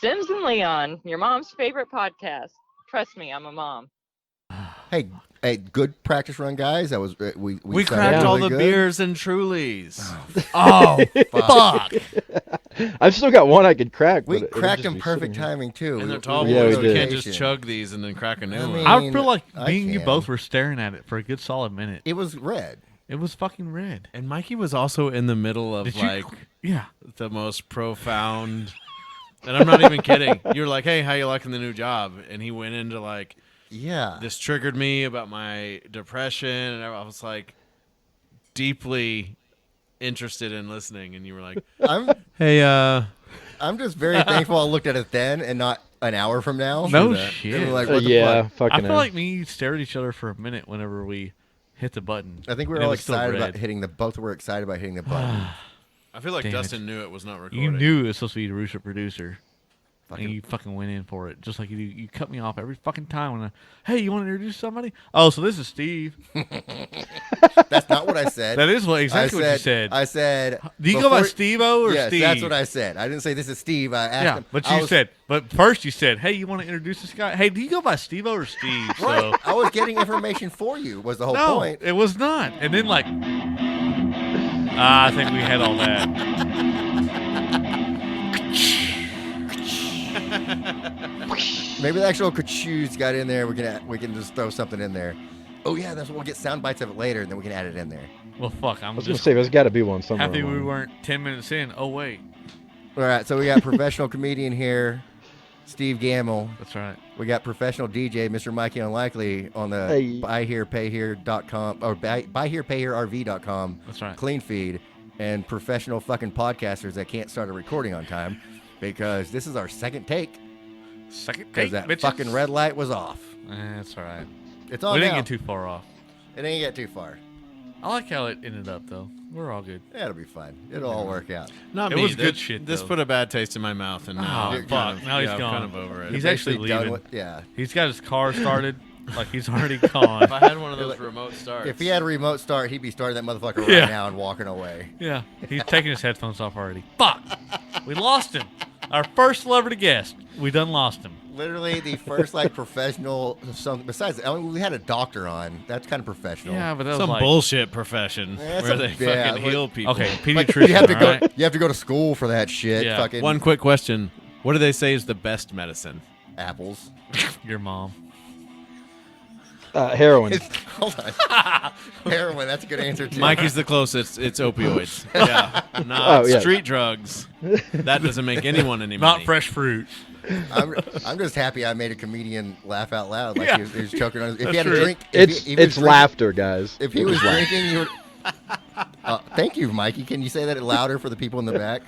Sims and Leon, your mom's favorite podcast. Trust me, I'm a mom. Hey, good practice run, guys. That was We started cracked all really the good. beers and Trulies. Oh, fuck. I've still got one I could crack. We but it'd cracked just in be perfect sitting here. timing too. And they're We- tall we Yeah, boys. we We did. can't just rotation. chug these and then crack a new I one. mean- I feel like I me and you can. both were staring at it for a good solid minute. It was red. It was fucking red. And Mikey was also in the middle of Did you- like Yeah. the most profound. And I'm not even kidding. You were like, "Hey, how you liking the new job?" And he went into like, Yeah. "This triggered me about my depression," and I was like, deeply interested in listening. And you were like, I'm "Hey, I'm just very thankful I looked at it then and not an hour from now. No That. shit. It was like, what the Yeah, fuck? fucking. I feel like me and you stared at each other for a minute whenever we hit the button. I think we And were it all was still excited red. about hitting the. Both were excited about hitting the button. I feel like Damn Dustin knew it was not recording." You knew it was supposed to be the Rooster producer. Fucking- And you fucking went in for it, just like you do. You cut me off every fucking time when hey, you want to introduce somebody? Oh, so this is Steve. That's not what I said. That is exactly what you said. I said. Do you go by before- Steve-O or yes, Steve? that's what I said. I didn't say this is Steve. I asked Yeah, him. but I you was- said, but first you said, hey, you want to introduce this guy? Hey, do you go by Steve-O or Steve? Right. So, I was getting information for you. Was the whole no, point? it was not. And then like, I think we had all that. Maybe the actual kachoos got in there. We can just throw something in there. Oh yeah, that's what we'll get sound bites of it later, and then we can add it in there. Well, fuck, I I'm was gonna just say there's got to be one somewhere. happy we along. weren't 10 minutes in. Oh wait, All right, so we got professional comedian here, Steve Gammill. that's right. We got professional DJ, Mr. Mikey Unlikely, on the Hey. buyherepayhere.com or buyherepayhererv.com That's right. clean feed, and professional fucking podcasters that can't start a recording on time because this is our second take Second because take, that bitches. fucking red light was off. That's all right. It's on We didn't now. get too far off. It ain't get too far. I like how it ended up though. We're all good. Yeah, it'll be fine. It'll all work out. Not It me. was good This- shit, This though. put a bad taste in my mouth, and now Oh, I'm fuck. kind of, Now he's I'm gone. kind of over it. He's You're actually basically done leaving. with- yeah. He's got his car started. Like he's already gone. If I had one of those remote starts, If he had a remote start, he'd be starting that motherfucker right Yeah. now and walking away. Yeah, he's taking his headphones off already. Fuck! We lost him. Our first celebrity guest. We done lost him. Literally the first like professional something. Besides, I mean, we had a doctor on. That's kind of professional. Yeah, but that was some like bullshit profession Yeah, where some- they yeah, fucking but- heal people. okay, Like, pediatrician. you have to go. all right? You have to go to school for that shit. Yeah. Fucking One quick question: what do they say is the best medicine? apples. Your mom. Heroin. Hold on. Heroin. That's a good answer too. Mikey's the closest. It's opioids. Yeah, not Oh, yeah. street drugs. That doesn't make anyone any money. Not fresh fruit. I'm just happy I made a comedian laugh out loud. Like Yeah. he was choking on his. If That's he had a true. drink, if It's he was it's drinking- laughter, guys. If he was drinking, you would. Thank you, Mikey. Can you say that louder for the people in the back?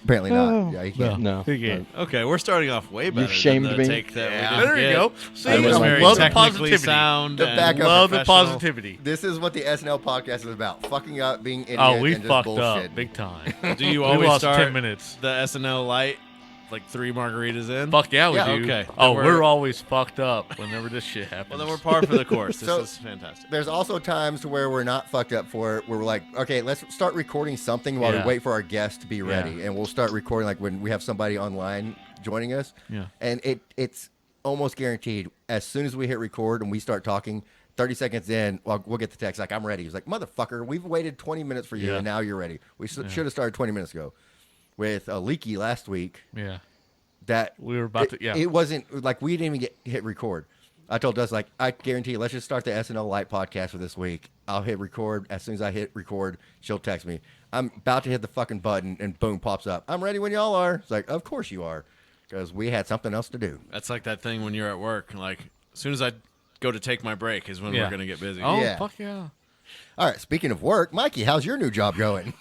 Apparently not. Yeah, you can't. No. He can't. Okay, we're starting off way better. shamed than me. the take that Yeah. we didn't There you get. go. See, It was I very love the technically positivity. sound. The and backup Love the professional. positivity. This is what the SNL podcast is about: fucking up, being idiots, Oh, we and just fucked bullshit. up big time. Do you We always lost start 10 minutes. the SNL Light like 3 margaritas in? Fuck yeah, we Yeah, do. okay. Oh, Then we're always fucked up whenever this shit happens. Well, then we're par for the course. This So- is fantastic. There's also times to where we're not fucked up for it, where we're like, okay, let's start recording something while Yeah. we wait for our guest to be ready, Yeah. and we'll start recording like when we have somebody online joining us. Yeah. And it's almost guaranteed as soon as we hit record and we start talking. 30 seconds in, we'll get the text like, I'm ready. He's like, motherfucker, we've waited 20 minutes for you, Yeah. and now you're ready. We should have started 20 minutes ago. With Leaky last week, Yeah. that We were about to. Yeah. it wasn't like we didn't even hit record. I told us like I guarantee you, let's just start the SNL Light podcast for this week. I'll hit record as soon as I hit record. She'll text me. I'm about to hit the fucking button, and boom, pops up. I'm ready when y'all are. It's like, of course you are, because we had something else to do. That's like that thing when you're at work. Like, as soon as I go to take my break is when Yeah. we're going to get busy. Oh, Yeah. fuck yeah. All right. Speaking of work, Mikey, how's your new job going?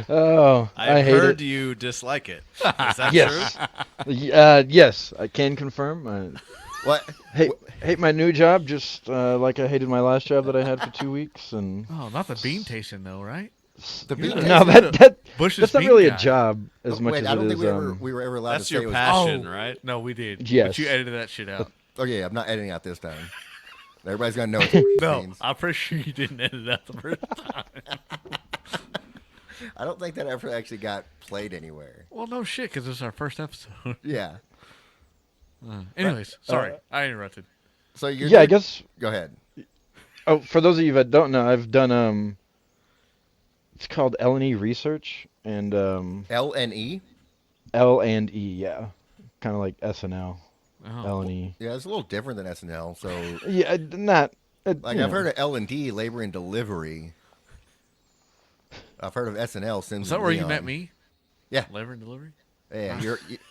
Oh, I I've hate heard it. you dislike it. Is that Yes. true? Yes, I can confirm. What? Hate my new job just like I hated my last job that I had for 2 weeks, and Oh, not the bean tasting though, right? The bean no, tasting? Bush's that's not bean really guy. a job as much Wait, as I don't it think is. we were ever allowed That's to say your it was. passion, Oh. right? No, we did. Yes. But you edited that shit out. Okay, I'm not editing out this time. Everybody's gonna know what it No, means. I'm pretty sure you didn't edit out the first time. I don't think that ever actually got played anywhere. Well, no shit, because this is our first episode. Yeah. Anyways, sorry, I interrupted. So you're Yeah, I guess. Go ahead. Oh, for those of you that don't know, I've done it's called L&E Research and L&E? L&E, yeah, kind of like SNL, Oh. L&E. Yeah, it's a little different than SNL. So, Yeah, not like, I've heard of L&D, Labor and Delivery. I've heard of SNL, Sims Is that and where you Leon. met me? Yeah. Labor and delivery? Yeah,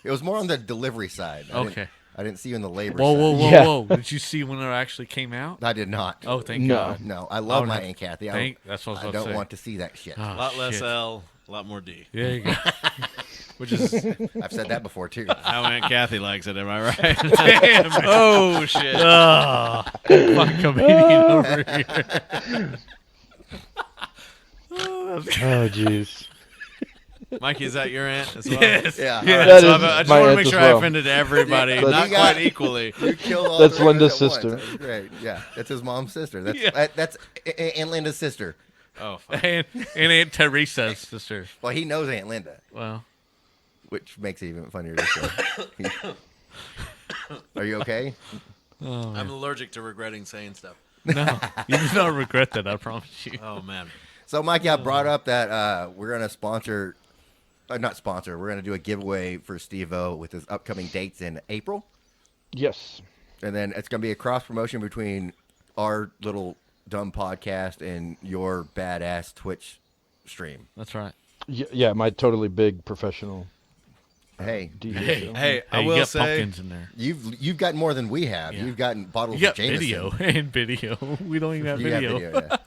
it was more on the delivery side. Okay. I didn't see you in the labor Whoa, side. whoa, whoa, Yeah. whoa. Did you see when it actually came out? I did not. Oh, thank No. God. No, I love Oh, my no. Aunt Kathy. That's what I was I about to don't say. want to see that shit. Oh, A lot less shit. L, a lot more D. There you go. Which is I've said that before, too. how Aunt Kathy likes it, am I right? Damn, man. Oh, shit. Fucking comedian over here. Oh, jeez. Mikey, is that your aunt as well? Yes. Yeah. Yeah. all right. That So is I just my want to aunt make as sure well. I offended everybody, But not you got- quite equally. You killed all That's three of us Linda's at once. sister. That was great. Yeah, that's his mom's sister. That's Yeah. that's Aunt Linda's sister. Oh, fuck. And Aunt Teresa's sister. Well, he knows Aunt Linda, Well, which makes it even funnier to say. Are you okay? oh, I'm allergic to regretting saying stuff. no. You do not regret that, I promise you. Oh, man. So, Mikey, I brought up that we're gonna sponsor, not sponsor. We're gonna do a giveaway for Steve-O with his upcoming dates in April, Yes. and then it's gonna be a cross promotion between our little dumb podcast and your badass Twitch stream. That's right. Yeah, my totally big professional Hey, DJ Hey. show. Hey, I Hey, you will got say, pumpkins in there. you've got more than we have. Yeah. You've gotten bottles You of got Jameson. video and video. We don't even have You got video.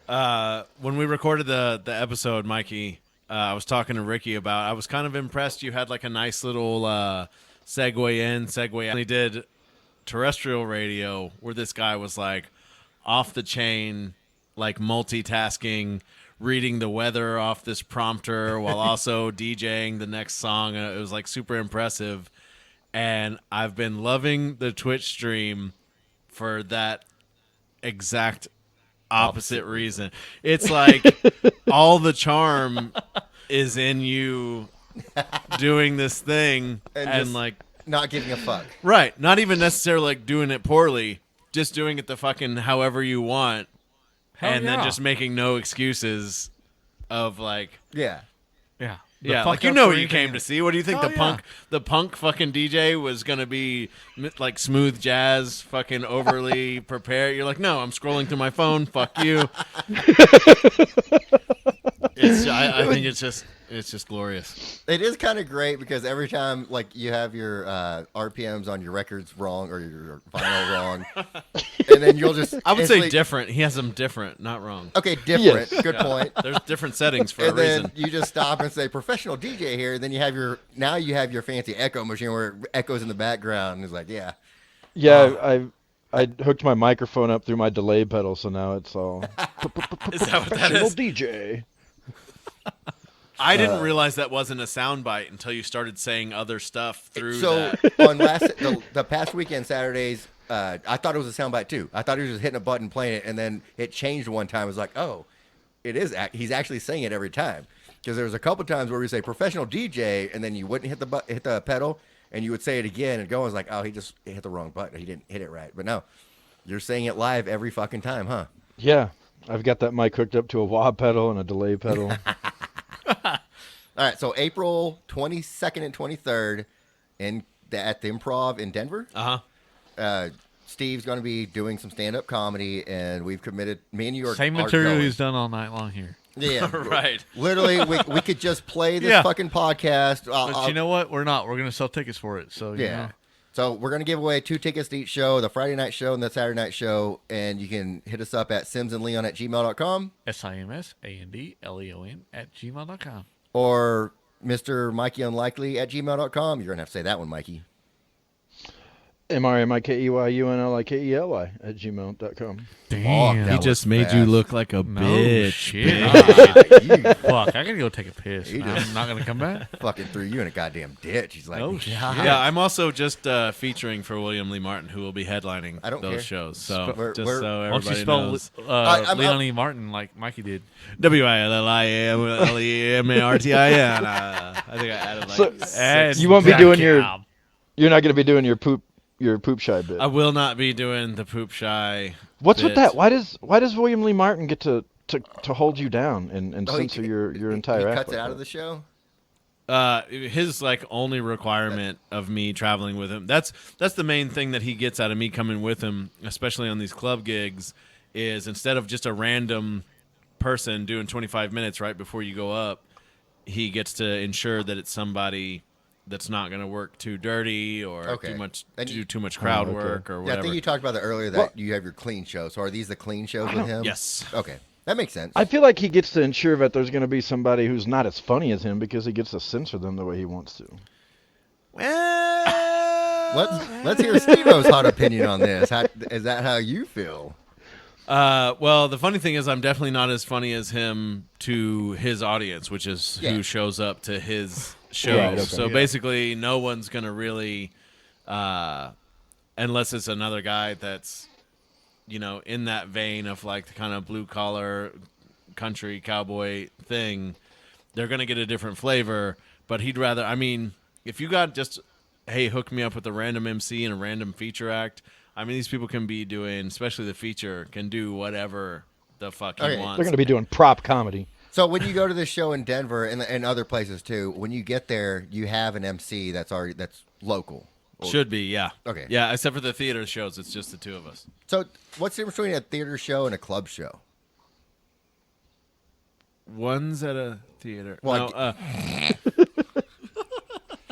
yeah. when we recorded the episode, Mikey, I was talking to Ricky about, I was kind of impressed you had like a nice little segue in, segue out. He did terrestrial radio where this guy was like off the chain, like multitasking, reading the weather off this prompter while also DJing the next song. And it was like super impressive. And I've been loving the Twitch stream for that exact opposite reason. It's like all the charm is in you doing this thing And and just- like Not giving a fuck. right, not even necessarily like doing it poorly, just doing it the fucking however you want, Hell and then yeah. just making no excuses of like Yeah. Yeah. The yeah, fuck like you up know for what you anything. came to see. What do you think Oh, the punk fucking DJ was gonna be like smooth jazz, fucking overly prepared? You're like, no, I'm scrolling through my phone. Fuck you. I think it's just glorious. It is kind of great because every time, like, you have your RPMs on your records wrong or your vinyl wrong, and then you'll just I would say instantly- different. He has them different, not wrong. Okay, different. Yes. Good point. There's different settings for a And then reason. you just stop and say professional DJ here. And then you have your fancy echo machine where it echoes in the background. And it's like, yeah, Yeah, I hooked my microphone up through my delay pedal, so now it's all Is that what that professional is? DJ. I didn't realize that wasn't a soundbite until you started saying other stuff through So that. on the past weekend Saturdays, I thought it was a soundbite too. I thought he was just hitting a button, playing it, and then it changed one time. It was like, oh, it is. He's actually saying it every time. Because there was a couple times where we say professional DJ, and then you wouldn't hit the pedal, and you would say it again, and go, I was like, oh, he just hit the wrong button. He didn't hit it right. But no, you're saying it live every fucking time, huh? Yeah, I've got that mic hooked up to a wah pedal and a delay pedal. All right, so April 22nd and 23rd at the Improv in Denver. Steve's going to be doing some stand-up comedy, and we've committed, me and you are Same are material going. he's done all night long here. Yeah, Right. Literally, we could just play this Yeah. fucking podcast. But you know what? We're not. We're going to sell tickets for it. So, you Yeah. know. So we're going to give away 2 tickets to each show, the Friday night show and the Saturday night show, and you can hit us up at simsandleon@gmail.com SIMSANDLEON @gmail.com. or Mr. Mikey Unlikely @gmail.com. You're going to have to say that one, Mikey. MRMIKEYUNLIKELI@gmail.com. Damn. that He was just made fast. you look like a No bitch. shit. You Fuck, I gotta go take a piss. He I'm just- not gonna come back. fucking threw you in a goddamn ditch. He's like, Oh, shit. Yeah, I'm also just featuring for William Lee Martin, who will be headlining I don't those care. shows. So We're- just we're- so Why don't you everybody spell knows. I'm- Leon E. Martin like Mikey did? WILLIAMARTIN. I think I added like So- six. You won't be Jack doing your- Cow. You're not going to be doing your poop shy bit. I will not be doing the poop shy. What's with bit. that? Why does William Lee Martin get to hold you down and Oh, he- censor your entire He act cuts like it out that? of the show. His like only requirement of me traveling with him. That's the main thing that he gets out of me coming with him, especially on these club gigs, is instead of just a random person doing 25 minutes right before you go up, he gets to ensure that it's somebody that's not going to work too dirty or Okay. do too much crowd okay. work or Yeah, I whatever. think you talked about that earlier. That Well- you have your clean shows. So are these the clean shows with him? Yes. Okay, that makes sense. I feel like he gets to ensure that there's going to be somebody who's not as funny as him because he gets to censor them the way he wants to. Well, Let's hear Steve-O's hot opinion on this. Is that how you feel? well, the funny thing is, I'm definitely not as funny as him to his audience, which is Yeah. who shows up to his shows. Right, okay. So Yeah. basically, no one's gonna really, unless it's another guy that's, in that vein of like the kind of blue collar, country cowboy thing, they're gonna get a different flavor. But he'd rather. I mean, if you got just, hey, hook me up with a random MC and a random feature act. I mean, these people can be doing, especially the feature, can do whatever the fuck he Okay. wants. They're going to be doing prop comedy. So when you go to this show in Denver and other places too, when you get there, you have an MC that's local. Should be, yeah. Okay. Yeah, except for the theater shows, it's just the two of us. So what's the difference between a theater show and a club show? One's at a theater. Well,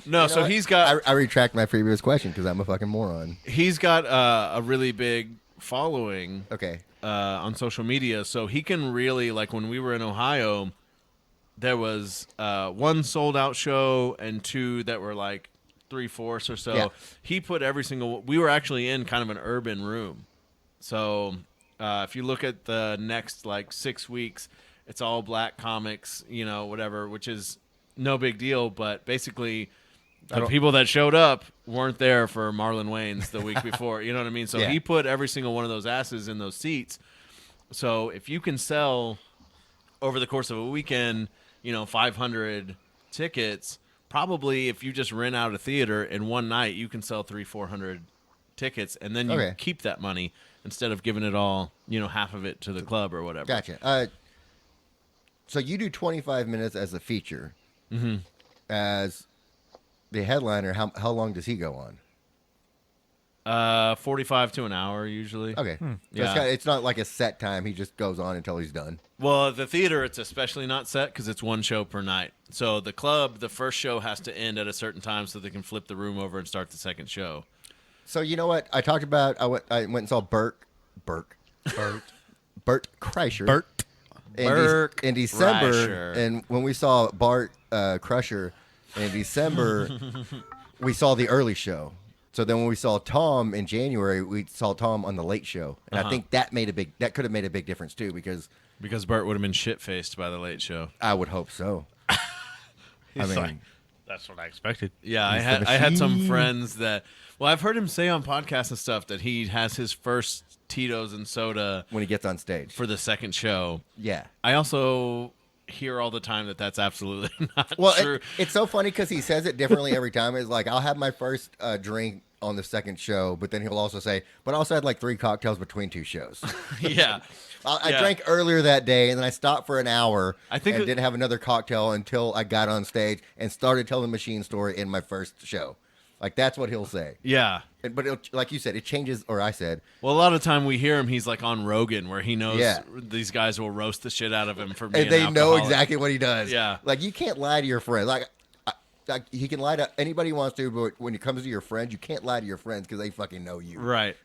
No, so he's got I retract my previous question because I'm a fucking moron. he's got a really big following Okay. on social media, so he can really, like, when we were in Ohio, there was one sold out show and two that were like 3/4 or so. Yeah. He put every single. We were actually in kind of an urban room, so if you look at the next like 6 weeks, it's all black comics, whatever, which is no big deal. But basically, the people that showed up weren't there for Marlon Wayans the week before. You know what I mean? So Yeah. he put every single one of those asses in those seats. So if you can sell over the course of a weekend, 500 tickets, probably if you just rent out a theater in one night, you can sell 300-400 tickets, and then you Okay. keep that money instead of giving it all, half of it to the club or whatever. Gotcha. So you do 25 minutes as a feature. Mm-hmm. As the headliner, how long does he go on? 45 to an hour usually. Okay. So Yeah. it's not like a set time. He just goes on until he's done. Well, at the theater, it's especially not set because it's one show per night. So the club, the first show has to end at a certain time so they can flip the room over and start the second show. So you know what I talked about? I went and saw Bert Kreischer. Bert in December, Kreischer. and when we saw Bart Crusher in December, we saw the early show. So then when we saw Tom in January, we saw Tom on the late show, and I think that could have made a big difference too, because Bert would have been shit-faced by the late show. I would hope so. I mean, like, that's what I expected. Yeah, I had some friends that. Well, I've heard him say on podcasts and stuff that he has his first Tito's and soda when he gets on stage, for the second show. yeah. I also hear all the time that that's absolutely not Well, true. it's so funny because he says it differently every time. It's like, I'll have my first drink on the second show, but then he'll also say, but I also had like 3 cocktails between 2 shows. Yeah. I Yeah. drank earlier that day, and then I stopped for an hour I think and it- didn't have another cocktail until I got on stage and started telling the machine story in my first show. Like, that's what he'll say. Yeah. But like you said, it changes, or I said, Well, a lot of time we hear him, he's like on Rogan, where he knows Yeah. these guys will roast the shit out of him for being and they an know alcoholic. exactly what he does. Yeah. Like, you can't lie to your friends. Like he can lie to anybody he wants to, but when it comes to your friends, you can't lie to your friends because they fucking know you. Right.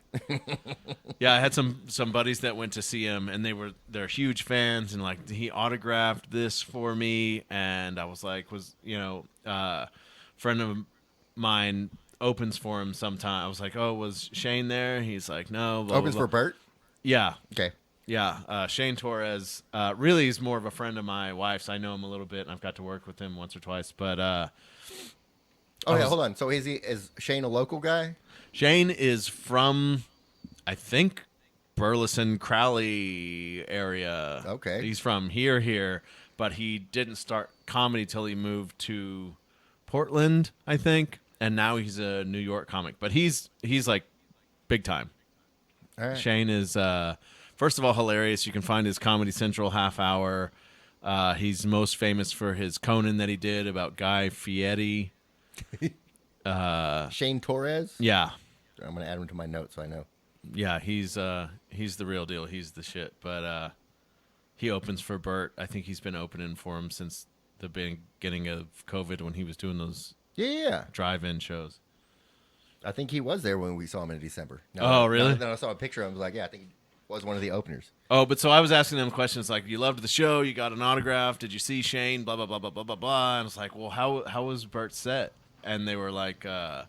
Yeah, I had some buddies that went to see him, and they're huge fans, and like he autographed this for me, and I was like, friend of mine opens for him sometime. I was like, oh, was Shane there? He's like, no. Blah, Opens blah, for blah. Bert. Yeah. Okay. Yeah, Shane Torres really is more of a friend of my wife's. I know him a little bit, and I've got to work with him once or twice. But Hold on. So is Shane a local guy? Shane is from, I think, Burleson, Crowley area. Okay. He's from here, but he didn't start comedy till he moved to Portland, I think, and now he's a New York comic. But he's like big time. All right. Shane is first of all hilarious. You can find his Comedy Central half hour. He's most famous for his Conan that he did about Guy Fieri. Shane Torres. Yeah, I'm gonna add him to my notes so I know. yeah, he's the real deal. He's the shit. But he opens for Bert. I think he's been opening for him since the beginning of COVID when he was doing those Yeah. drive-in shows. I think he was there when we saw him in December. Oh, really? Then I saw a picture of him. I was like, yeah, I think he was one of the openers. Oh, but so I was asking them questions like, you loved the show, you got an autograph, did you see Shane, blah, blah, blah, blah, blah, blah, blah. And I was like, well, how was Bert's set? And they were like, oh,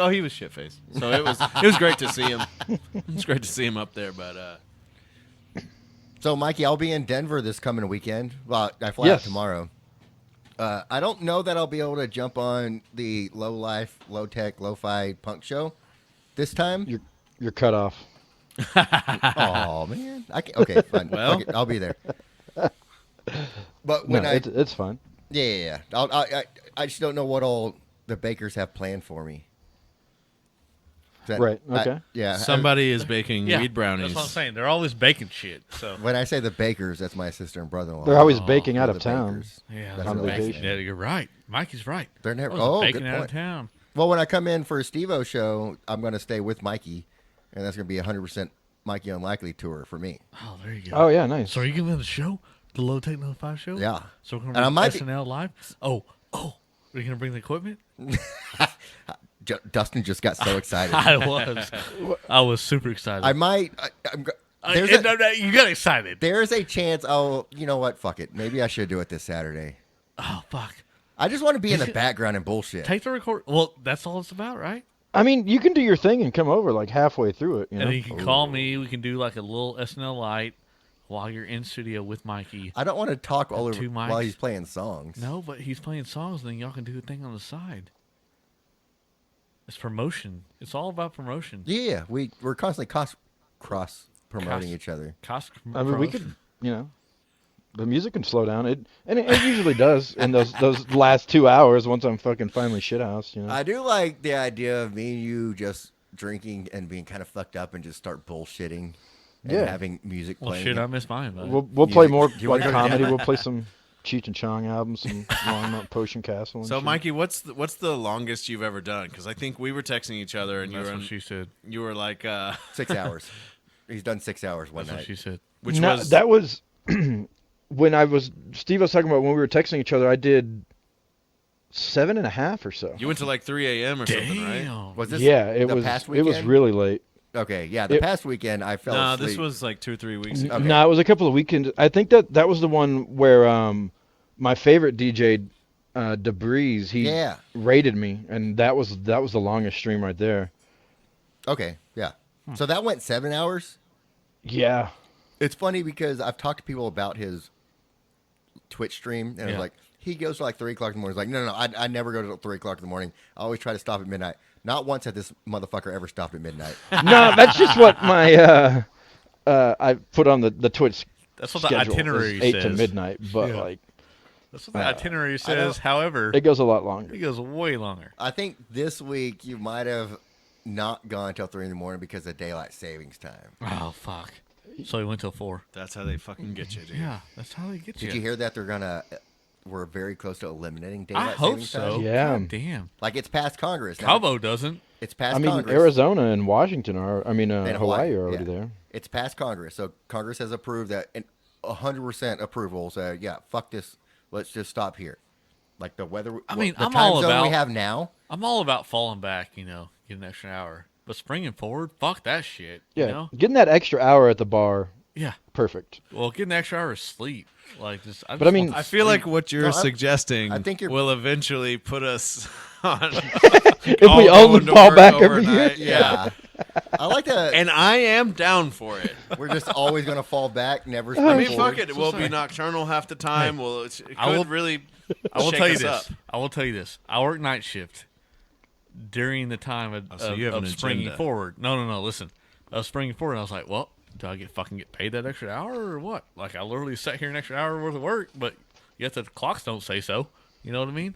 he was shit-faced. So it was great to see him. It was great to see him up there, but So, Mikey, I'll be in Denver this coming weekend. Well, I fly out tomorrow. I don't know that I'll be able to jump on the low life, low tech, lo-fi punk show this time. You're cut off. Oh man, okay, fine. Well. Fuck it, I'll be there. But when it's fine. yeah. I just don't know what all the bakers have planned for me. Right, okay. somebody is baking Yeah, weed brownies. That's what I'm saying. They're always baking shit. So When I say the bakers, that's my sister and brother-in-law. They're always Oh, baking out They're of the town. bakers. yeah, That's they're what I'm baking. saying. Yeah, you're right. Mikey's right. They're never. I was Oh, baking good out point. of town. Well, when I come in for a Steve-O show, I'm going to stay with Mikey, and that's going to be 100% Mikey Unlikely tour for me. Oh, there you go. Oh yeah, nice. So are you going to the show? The Low Tech No 5 show? Yeah. So we're going And I to might bring be- SNL live? Oh. Are you going to bring the equipment? Dustin just got so excited. I was super excited. I might. You got excited. There's a chance you know what? Fuck it. Maybe I should do it this Saturday. Oh, fuck. I just want to be in the background and bullshit. Take the record. Well, that's all it's about, right? I mean, you can do your thing and come over like halfway through it. You know? And then you can call me. We can do like a little SNL Light while you're in studio with Mikey. I don't want to talk all over Two mics. while he's playing songs. No, but he's playing songs, and then y'all can do a thing on the side. It's promotion. It's all about promotion. Yeah, we're constantly cross promoting each other. I mean, we could, the music can slow down. It usually does in those last 2 hours once I'm fucking finally shithoused. I do like the idea of me and you just drinking and being kind of fucked up and just start bullshitting and having music Well, playing. shit, I miss mine. But We'll play more You wanna like go to comedy. Denver? We'll play some Cheech and Chong albums, some Longmont Potion Castle. And So, shit. Mikey, what's the longest you've ever done? Because I think we were texting each other, and that's what she said. you were like, 6 hours. He's done 6 hours one That's what night. she said. which No, was that was when Steve was talking about when we were texting each other. I did 7.5 or so. you went to like 3 a.m. or something, right? Damn. Was this Yeah, it the was. past It was weekend? really late. Okay, yeah, the past weekend I fell No, asleep. this was like 2 or 3 weeks ago. Okay. No, it was a couple of weekends. I think that was the one where my favorite DJ, Debris, he Yeah. rated me, and that was the longest stream right there. Okay, yeah. So that went 7 hours? Yeah. It's funny because I've talked to people about his Twitch stream, and it's like, he goes to like 3 o'clock in the morning. He's like, no, I never go to 3 o'clock in the morning. I always try to stop at midnight. Not once had this motherfucker ever stopped at midnight. No, that's just what my I put on the Twitch. That's what the schedule, itinerary is 8 to says. midnight, but Yeah. like That's what the itinerary says. However, it goes a lot longer. it goes way longer. I think this week you might have not gone till 3 in the morning because of daylight savings time. Oh fuck! So he went till 4. That's how they fucking get you, dude. Yeah, that's how they get Did you hear that we're very close to eliminating I daylight hope savings so. time? Yeah. God damn. Like it's past Congress. Now. Cabo doesn't. It's past I mean, Congress. Arizona and Washington are. I mean, And Hawaii are already yeah. there. It's past Congress, so Congress has approved that, and 100% approval. So yeah, fuck this. Let's just stop here. Like the weather. I mean, the I'm time all zone we about- have now. I'm all about falling back. Get an extra hour. But springing forward, fuck that shit. Yeah, You know? getting that extra hour at the bar, Yeah. perfect. Well, getting an extra hour of sleep, like just. But I mean, I feel like what you're No, suggesting I think you're- will eventually put us If we all only going to fall work back every year. overnight. Yeah. I like that. And I am down for it. We're just always going to fall back, never I spring mean, forward. fuck it. We'll be nocturnal half the time. Well, it I could will- really I will shake tell you us this. up. I will tell you this. I work night shift during the time of, so you have an springing agenda. forward. No. Listen, I was springing forward. And I was like, well, do I get paid that extra hour or what? Like, I literally sat here an extra hour worth of work, but yet the clocks don't say so. You know what I mean?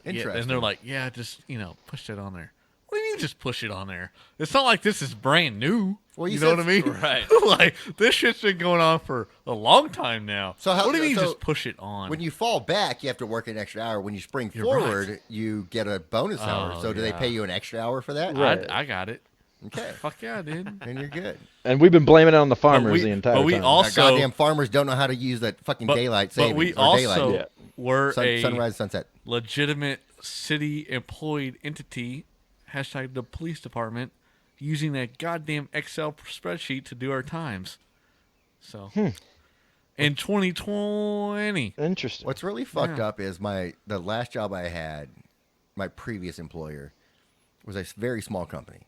Interesting. Yeah, and they're like, yeah, just push that on there. What do you mean just push it on there? It's not like this is brand new. Well, you you know said- what I mean? Right. Like, this shit's been going on for a long time now. So how- what do you mean so just push it on? When you fall back, you have to work an extra hour. When you spring You're forward, right. you get a bonus hour. Oh, So do they yeah. pay you an extra hour for that? Right. I got it. Okay. Fuck yeah, dude. Then you're good. And we've been blaming it on the farmers we- the entire but we time. also- Now, goddamn farmers don't know how to use that fucking daylight savings. But we or daylight. also Yeah. were a sunrise, sunset. legitimate city employed entity, hashtag the police department, using that goddamn Excel spreadsheet to do our times. So, in 2020, Interesting. What's really fucked Yeah. up is the last job I had, my previous employer, was a very small company,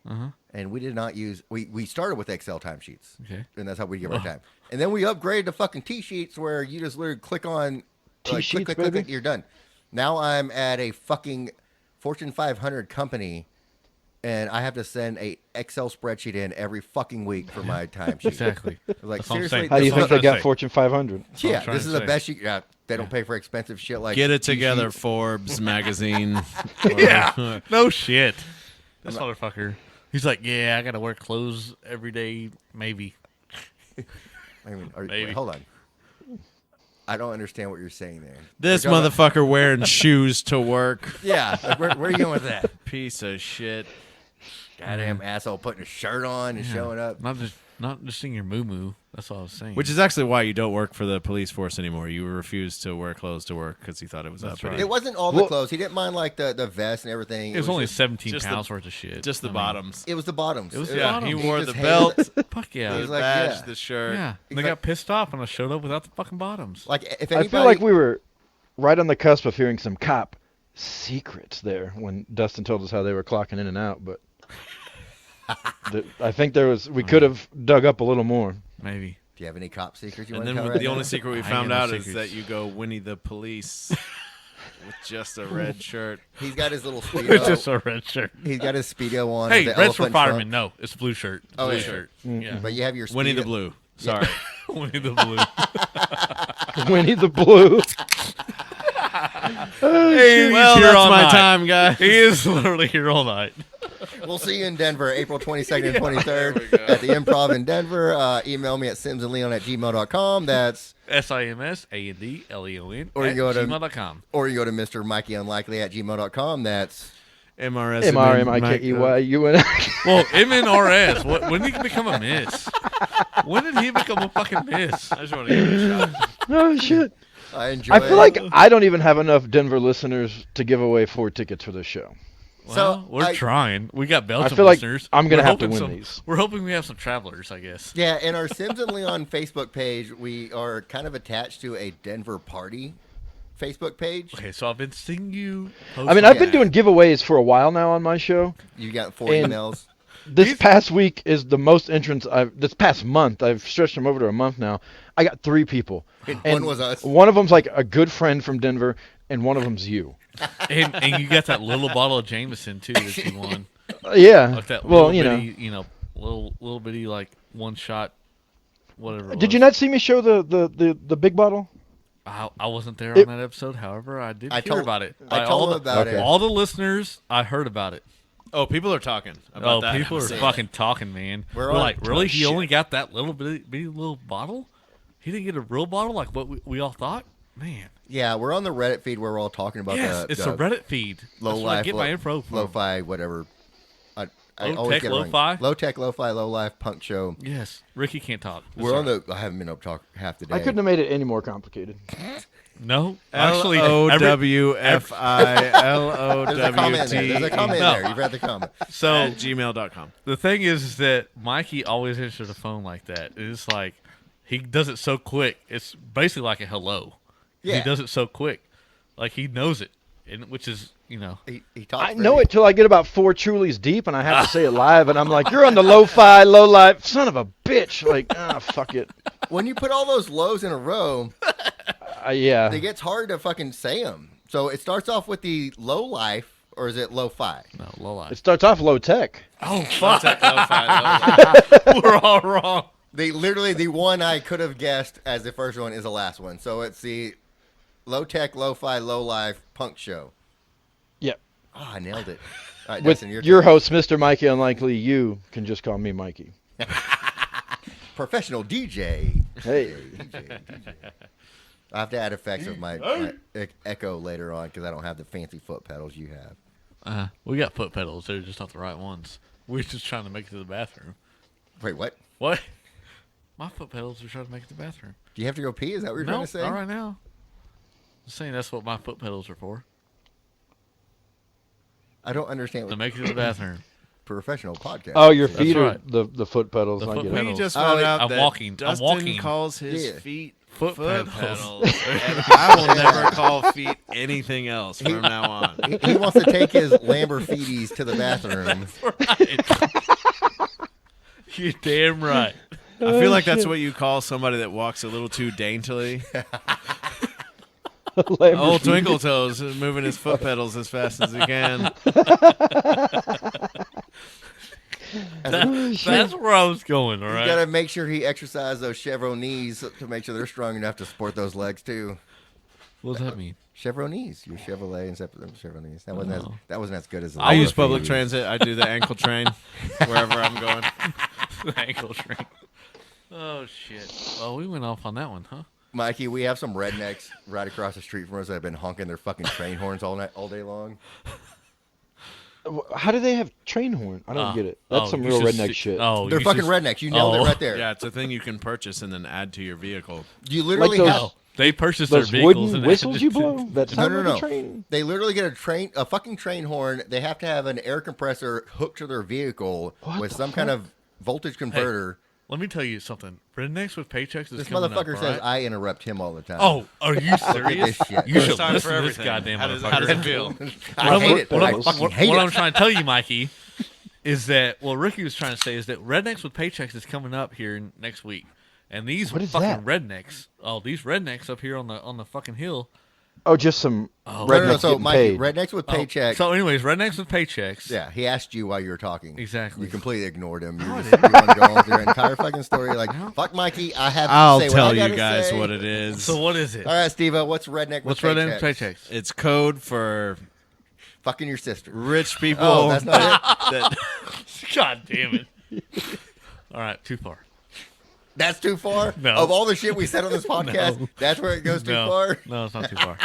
and we did not use. We started with Excel timesheets, Okay. and that's how we give our time. And then we upgraded to fucking T-sheets where you just literally click on, T-sheets, click, baby? you're done. Now I'm at a fucking Fortune 500 company, and I have to send a Excel spreadsheet in every fucking week for my timesheet. exactly. Like That's what I'm seriously, saying. How do you this think is they what got I'm Fortune 500? what I'm yeah, trying this to is the say. best you. Yeah, they don't pay for expensive shit like Get it together, T-sheets. Forbes magazine. Yeah, no shit. This motherfucker. He's like, yeah, I gotta wear clothes every day, maybe. I mean, Maybe. wait, hold on. I don't understand what you're saying there. This You're talking motherfucker wearing shoes to work. Yeah, like, where are you going with that? Piece of shit. Goddamn asshole putting a shirt on and showing up. Not just seeing your moo. That's all I was saying. Which is actually why you don't work for the police force anymore. You refuse to wear clothes to work because he thought it was uppity. right. It wasn't all the Well- clothes. He didn't mind like the vest and everything. it was only just, 17 just pounds worth of shit. Just the I mean, bottoms. it was the bottoms. It was the Yeah, bottoms. he wore just the hated belt, Fuck yeah. He the was like, badge, yeah. the shirt. Yeah. He's They like- got pissed off and I showed up without the fucking bottoms. Like if I anybody, feel like we were right on the cusp of hearing some cop secrets there when Dustin told us how they were clocking in and out, but I think we could have dug up a little more. Maybe. Do you have any cop secrets you And want to then tell the right only now? secret we I found got no out is secrets. that you go Winnie the police with just a red shirt. He's got his little It's speedo. just a red shirt. He's got his speedo on. Hey, with the red's for elephant firemen. trunk. No, it's blue shirt. Oh, Blue yeah. shirt. Mm-mm. Yeah. But you have your Winnie the speedo- Blue. Sorry. Winnie the Blue. Winnie the Blue. Hey, Well, he's here that's all my night. time, guys. He is literally here all night. We'll see you in Denver, April 22nd and 23rd There we go. at the Improv in Denver. Email me at simsandleon@gmail.com. That's SIMSANDLEON Or you at go to- gmail.com. or you go to Mr. Mikey Unlikely at gmail.com. That's MRS. MRMIKEYUN. Well, MNRS. When did he become a miss? When did he become a fucking miss? I just want to give it a shot. Oh shit! I enjoy. I feel like I don't even have enough Denver listeners to give away 4 tickets for this show. Well, So, we're I- trying. We got Belgium I feel like listeners. I'm gonna We're have to hoping win some- these. We're hoping we have some travelers, I guess. Yeah, in our Sims and Leon Facebook page, we are kind of attached to a Denver party Facebook page. Okay, so I've been seeing you. I mean, I've been Yeah. doing giveaways for a while now on my show. You got 4 And- emails. This past week is the most entrants this past month. I've stretched them over to a month now. I got 3 people. And And one was us. One of them's like a good friend from Denver, and one of them's you. and you got that little bottle of Jameson too that you won. Yeah. Like that Well, little you bitty, know. little bitty like one shot, whatever. it Did you was. not see me show the big bottle? I wasn't there It- on that episode. However, I did I hear told- about it. I By told all him the, about Okay. it. all the listeners. I heard about it. Oh, people are talking about Oh, that. people are episode. fucking talking, man. We're We're on- like, really? oh, He shit. only got that little bitty little bottle? He didn't get a real bottle like what we all thought? Man. Yeah, we're on the Reddit feed where we're all talking about Yes, it's the a Reddit feed. low That's where I life, get my info from. lo-fi, whatever. I Low always tech, get it wrong. lo-fi? Low tech, lo-fi, low life punk show. Yes. Ricky can't talk. We're on the. I haven't been up to talk half the day. I couldn't have made it any more complicated. No, actually, There's a comment in there. There's a comment in No. there. You've read the comment. So at gmail.com. the thing is that Mikey always answers the phone like that. It's like he does it so quick. It's basically like a hello. Yeah. He does it so quick, like he knows it. which is, you know. He talks I know it till I get about 4 Trulies deep, and I have to say it live, and I'm like, "You're on the lo-fi, low-life, son of a bitch!" Like, fuck it. When you put all those lows in a row, Yeah. it gets hard to fucking say them. So it starts off with the low life, or is it lo-fi? No, low life. It starts off low tech. Oh, fuck. We're all wrong. The one I could have guessed as the first one is the last one. So it's the low tech, lo-fi, low life punk show. Yep. Oh, I nailed it. All right, With Dustin, your host, Mr. Mikey Unlikely, you can just call me Mikey. professional DJ. Hey. DJ. I have to add effects of my echo later on because I don't have the fancy foot pedals you have. We got foot pedals. They're just not the right ones. We're just trying to make it to the bathroom. Wait, what? What? My foot pedals are trying to make it to the bathroom. Do you have to go pee? Is that what you're trying to say? Not right now. I'm saying that's what my foot pedals are for. I don't understand. To make it to the bathroom. Professional podcast. Oh, your feet are right. the foot pedals. The I foot get We it. pedals. just found out I'm that walking. Dustin I'm walking. calls his Yeah. feet Foot foot pedals. pedals. And I will never call feet anything else from now on. He wants to take his Lamborghinis to the bathroom. You're damn right. I feel like that's what you call somebody that walks a little too daintily. Old Twinkle Toes is moving his foot pedals as fast as he can. That's where I was going, all You right? gotta make sure he exercises those Chevron knees to make sure they're strong enough to support those legs too. What does that mean? Chevron knees, your Chevrolet and Chevron knees. That wasn't as good as the I use Lamborghini. public transit. I do the ankle train wherever I'm going. Ankle shrink. Oh, shit. Well, we went off on that one, huh? Mikey, we have some rednecks right across the street from us that have been honking their fucking train horns all day long. How do they have train horn? I don't get it. That's some you real should redneck see- shit. Oh, They're you fucking should- rednecks. You nailed it right there. Yeah, it's a thing you can purchase and then add to your vehicle. You literally Like have. those- They purchased their Those vehicles wooden and whistles you added blow? to- That No, sound no, like no. a train. They literally get a fucking train horn. They have to have an air compressor hooked to their vehicle What with the some kind of voltage converter. Let me tell you something. Rednecks with paychecks is This coming motherfucker up, says right? I interrupt him all the time. Oh, are you serious? this shit. You First should time listen for to this everything. goddamn How motherfucker. does it feel? I hate it. what I I'm- fucking hate what it. I'm trying to tell you, Mikey, is that what Ricky was trying to say is that Rednecks with Paychecks is coming up here next week, and these What is fucking that? rednecks, these rednecks up here on the fucking hill. Oh, just some Oh. No, no, rednecks so getting Mikey, paid. rednecks with paycheck. So, anyways, Rednecks with Paychecks. Yeah, he asked you while you were talking. Exactly. You completely ignored him. You No, I just you want to go on with your entire fucking story. Like, fuck Mikey, I have to I'll say tell what I you gotta guys say. what it is. So what is it? All right, Steve-O, what's redneck What's with Redneck with paychecks? Paychecks? It's code for Fucking your sister. rich people. Oh, that's not it? that God damn it! All right, too far. That's too far? No. Of all the shit we said on this podcast, No. that's where it goes too No, far? no, it's not too far.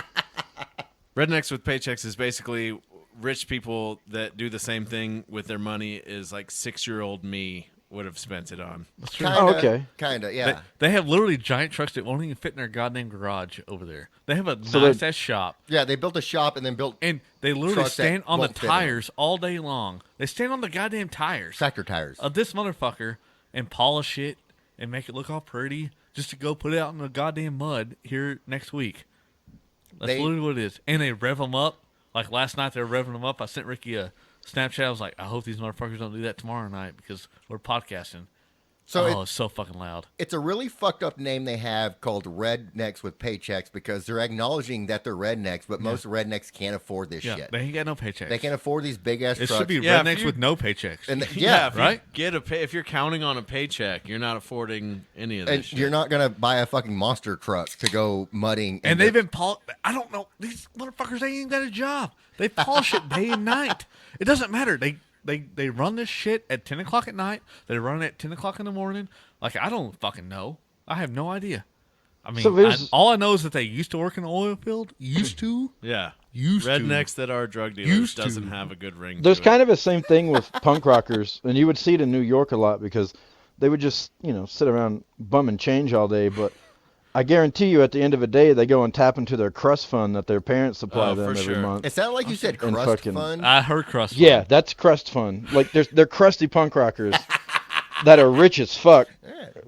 Rednecks with paychecks is basically rich people that do the same thing with their money as like 6-year-old me would have spent it on. That's true. Kinda, Oh, okay. Kinda, yeah. They have literally giant trucks that won't even fit in their goddamn garage over there. They have a So nice ass shop. Yeah, they built a shop and then built And they literally trucks that stand on the won't fit in them. tires all day long. They stand on the goddamn tires tractor tires. of this motherfucker and polish it and make it look all pretty just to go put it out in the goddamn mud here next week. That's They- literally what it is. And they rev them up. Like last night, they were revving them up. I sent Ricky a Snapchat. I was like, I hope these motherfuckers don't do that tomorrow night because we're podcasting. So It's so fucking loud. it's a really fucked up name they have called rednecks with paychecks because they're acknowledging that they're rednecks, but most rednecks can't afford this Yeah, shit. they ain't got no paychecks. They can't afford these big ass It trucks. should be Yeah, if rednecks you- with no paychecks. and Yeah, if right? you get if you're counting on a paycheck, you're not affording any of this and shit. you're not gonna buy a fucking monster truck to go mudding. And they've been I don't know. These motherfuckers, they ain't got a job. They polish it day and night. It doesn't matter. They run this shit at 10 o'clock at night. They run it at 10 o'clock in the morning. Like, I don't fucking know. I have no idea. I mean, So there's- all I know is that they used to work in the oil field. Used to. yeah. Used to. Rednecks that are drug dealers Used to. doesn't have a good ring. There's to kind of the same thing with punk rockers, and you would see it in New York a lot because they would just, sit around bumming change all day. But I guarantee you, at the end of the day, they go and tap into their crust fund that their parents supply Oh, them for every sure. month. It sounded like you said And crust fucking- fund. I heard crust. Yeah, that's crust fund. Like they're crusty punk rockers that are rich as fuck.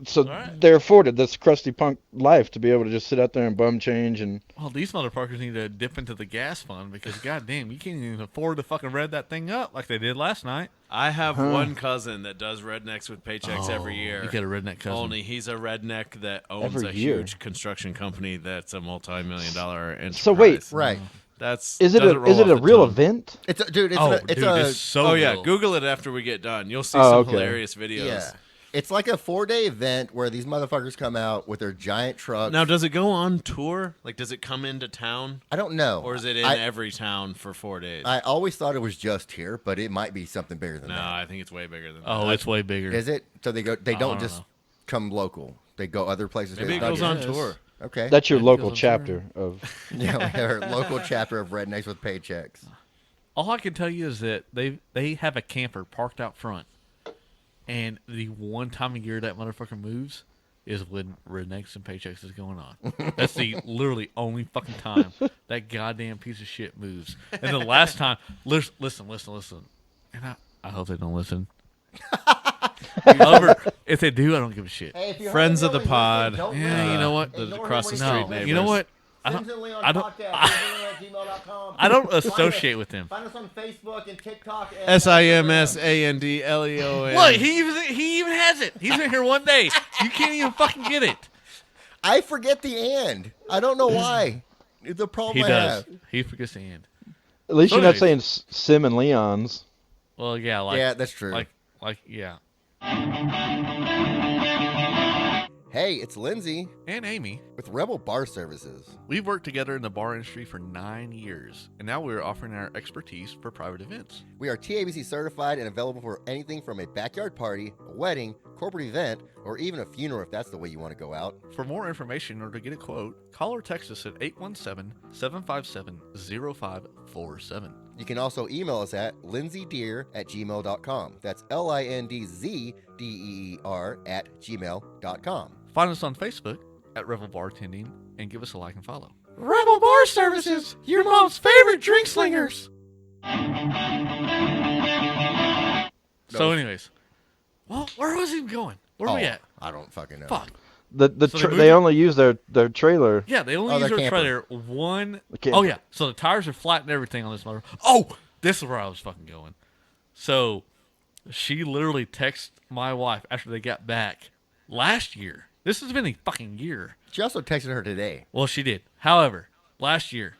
So right. they're afforded this crusty punk life to be able to just sit out there and bum change and. Well, these motherfuckers need to dip into the gas fund because, goddamn, you can't even afford to fucking red that thing up like they did last night. I have one cousin that does rednecks with paychecks every year. You got a redneck cousin. Only he's a redneck that owns Every a year. huge construction company that's a multi-million-dollar enterprise. So wait, Right. That's is it doesn't a roll is it off a the real tongue. event? It's a, dude. It's it's so Oh yeah, real. Google it after we get done. You'll see Oh, some okay. hilarious videos. yeah. It's like a 4-day event where these motherfuckers come out with their giant trucks. Now, does it go on tour? Like, does it come into town, I don't know. or is it in every town for 4 days? I always thought it was just here, but it might be something bigger than no, that. I think it's way bigger than Oh, that. it's way bigger. Is it? So they go. They I don't don't just know. come local. They go other places. Maybe it They- goes on tour. Okay. That's your Maybe it local goes on chapter of. Yeah, our local chapter of Rednecks with Paychecks. All I can tell you is that they have a camper parked out front, and the one time a year that motherfucker moves is when Rednecks and Paychecks is going on. That's the literally only fucking time that goddamn piece of shit moves. And the last time, listen, and I hope they don't listen. However, if they do, I don't give a shit. Hey, if you're Friends hanging of the out with pod. Listen, don't Yeah, listen. you know what? Ignore The him across when the he street calls. neighbors. You know what? I Sims don't. and Leon I don't. podcast, sinsandleon@gmail.com. I don't Find us- associate with them. Find us on Facebook and TikTok. And SIMSANDLEON. What? He even has it. He's been here one day. You can't even fucking get it. I forget the and. I don't know why. It's a problem He I does. have. He forgets the end. At least So you're not anyways. saying Sim and Leon's. Well, yeah, like Yeah, that's true. like yeah. Hey, it's Lindsay And Amy, with Rebel Bar Services. we've worked together in the bar industry for 9 years, and now we're offering our expertise for private events. We are TABC certified and available for anything from a backyard party, a wedding, corporate event, or even a funeral if that's the way you want to go out. For more information or to get a quote, call or text us at 817-757-0547. You can also email us at lindsaydeer@gmail.com. That's LINDZDEER@gmail.com. Find us on Facebook at Revel Bartending and give us a like and follow. Rebel Bar Services, your mom's favorite drink slingers. So anyways, well, where was he going? Where are we at? I don't fucking know. Fuck. The So they moved they it? only use their trailer. Yeah, they only Oh, use their their camper. trailer one. The camper. Oh yeah, so the tires are flat and everything on this motor. Oh, this is where I was fucking going. So she literally texted my wife after they got back last year. This has been a fucking year. She also texted her today. Well, she did. However, last year,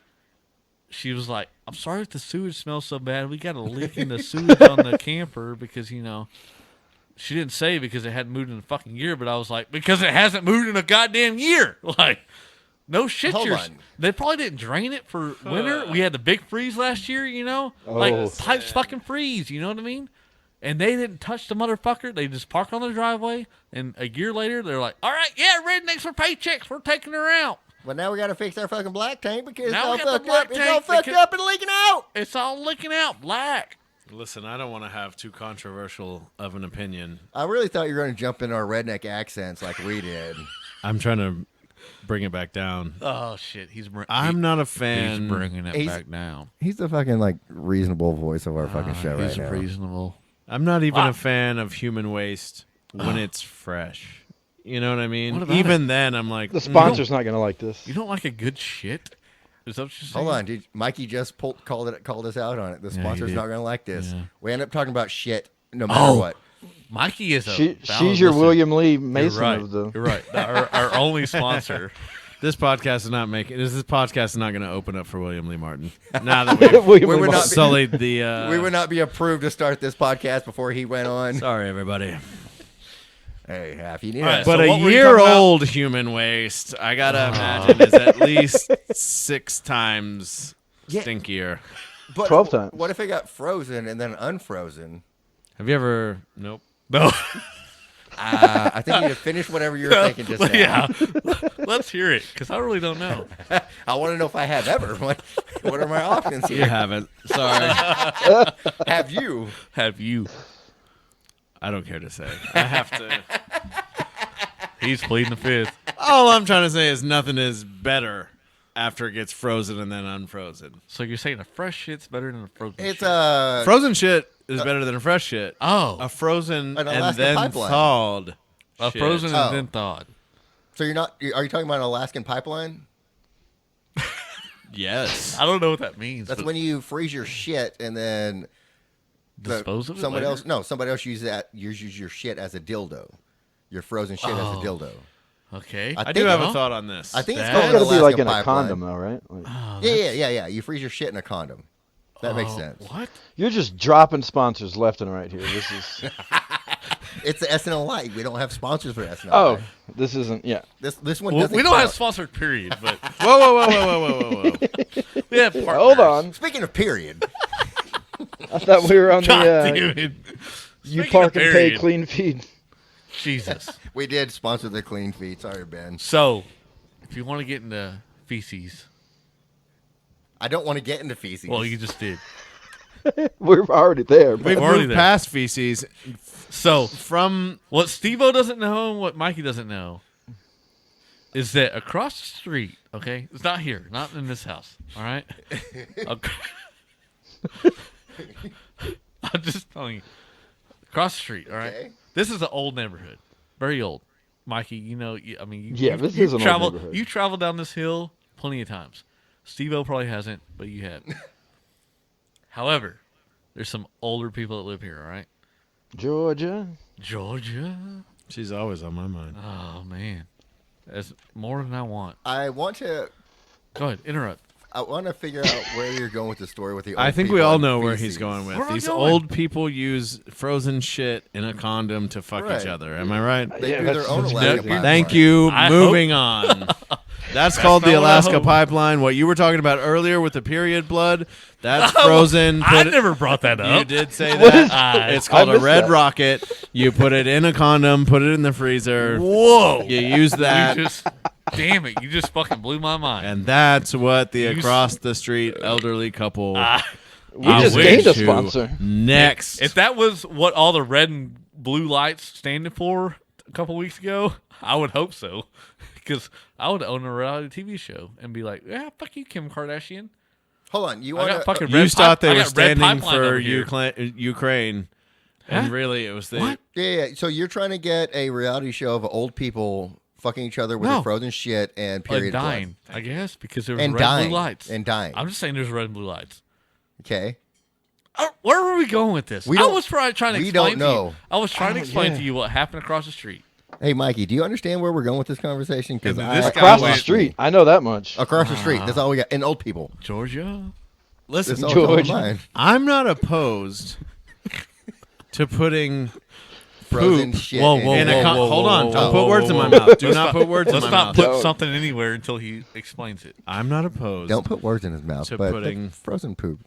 she was like, "I'm sorry if the sewage smells so bad. We got a leak in the sewage on the camper because she didn't say because it hadn't moved in a fucking year, but I was like, because it hasn't moved in a goddamn year. Like, no shit. Hold on. They probably didn't drain it for winter. We had the big freeze last year, Oh. like pipes fucking freeze. You know what I mean? And they didn't touch the motherfucker. They just parked on the driveway. And a year later, they're like, all right, yeah, Rednecks for Paychecks. We're taking her out. But now we got to fix our fucking black tank because Now we it's all got the fucked up. black It's all tank fucked because- up and leaking out. It's all looking out black. Listen, I don't want to have too controversial of an opinion. I really thought you were going to jump in our redneck accents like we did. I'm trying to bring it back down. Oh, shit. I'm not a He's fan. bringing it He's- back down. He's the fucking like reasonable voice of our fucking show right He's now. reasonable. I'm not even Wow. a fan of human waste when it's fresh. You know what I mean? What about Even then, I'm like, The sponsor's not gonna like this. You don't like a good shit? Is that what you're saying? Hold on, dude. Mikey just called us out on it. The Yeah, he sponsor's did. not going to like this. Yeah. We end up talking about shit no matter Oh. what. Mikey is a She's valid your listener. William Lee You're Mason right. of the. You're right. Our only sponsor. this podcast is not making. This podcast is not going to open up for William Lee Martin. Now that we've William we Lee would not Martin. be- sullied the. we would not be approved to start this podcast before he went on. Sorry, everybody. Hey, half you need All right, it. But So a what were you year talking about? old human waste, I gotta imagine, is at least 6 times Yeah. stinkier. But 12 times. What if it got frozen and then unfrozen? Have you ever? Nope. No. I think you need to finish whatever you were thinking just now. Yeah. Let's hear it, because I really don't know. I want to know if I have ever. What are my options You here? haven't. Sorry. Have you? Have you? I don't care to say. I have to. He's pleading the fifth. All I'm trying to say is nothing is better after it gets frozen and then unfrozen. So you're saying a fresh shit's better than a frozen It's shit? a Frozen shit is better than a fresh shit. Oh. A frozen An and Alaskan then pipeline. thawed Shit. Frozen Oh. and then thawed. So you're not? Are you talking about an Alaskan pipeline? Yes. I don't know what that means. That's but when you freeze your shit and then dispose of it somebody later? else. No, somebody else uses your shit as a dildo. Your frozen shit as a dildo. Okay. I think- do have huh? a thought on this. I think it's That- called It's an got to be like Alaskan in a pipeline. condom, though, right? Like, Yeah. You freeze your shit in a condom. That makes sense. What? you're just dropping sponsors left and right here. This is. It's the SnL Light. We don't have sponsors for SnL Oh, Light. this isn't. Yeah. This one Well, doesn't we don't have count. sponsored period, but Whoa. we have partners. Hold on. Speaking of period, I thought we were on God the. damn it. You Speaking park of and pay period. clean feed. Jesus. we did sponsor the clean feet. Sorry, Ben. So, if you want to get into feces, I don't want to get into feces. well, you just did. We're already there. We've But already moved there. past feces So, from what Steve-O doesn't know and what Mikey doesn't know is that across the street, okay, it's not here, not in this house, all right? I'm just telling you. Across the street, all right? Okay. This is an old neighborhood, very old. Mikey, Yeah, this is an old travel, neighborhood. You traveled down this hill plenty of times. Steve-O probably hasn't, but you have. However, there's some older people that live here, all right? Georgia. Georgia. she's always on my mind. Oh man, that's more than I want. I want to Interrupt. figure out where you're going with the story with the. I old think we people all and know where feces. he's going with. Where am I These going? old people use frozen shit in a condom to fuck Right. each other. Am I right? They Yeah, do that's- their own that's Alaskan crazy. pipeline. Thank you. I Moving on. That's called the not what I Alaska hope. pipeline. What you were talking about earlier with the period blood, that's frozen. I Put it- never brought that up. You did say What is- that. It's I called a missed red that. rocket. You put it in a condom, put it in the freezer. Whoa! You use that. Damn it! You just fucking blew my mind. And that's what the You across the street elderly couple We just gained a sponsor. next. If that was what all the red and blue lights standing for a couple weeks ago, I would hope so. Because I would own a reality TV show and be like, "Yeah, fuck you, Kim Kardashian. Hold on, you I want got fucking you red thought pipe- they I were got red standing pipeline for over here. Ukraine, and Huh? really it was the. What? Yeah. So you're trying to get a reality show of old people fucking each other with No. their frozen shit and And period dying, I guess, because there was and red dying and blue lights. and dying. I'm just saying there's red and blue lights. Okay. Where were we going with this? We I don't- was trying to we explain don't to know. you. I was trying to Oh, explain yeah. to you what happened across the street. Hey, Mikey, do you understand where we're going with this conversation? Because And this guy Across the went- street. I know that much. across the street. That's all we got. And old people. Georgia. Listen, That's all George. on mine. I'm not opposed to putting Frozen poop shit. Whoa, in- whoa, in a whoa, con- whoa, hold whoa, on. whoa, Don't whoa, put whoa, words in whoa, my whoa. mouth. Do not put words in Let's my not mouth. put something anywhere until he explains it. I'm not opposed. Don't put words in his mouth. To But putting- frozen poop.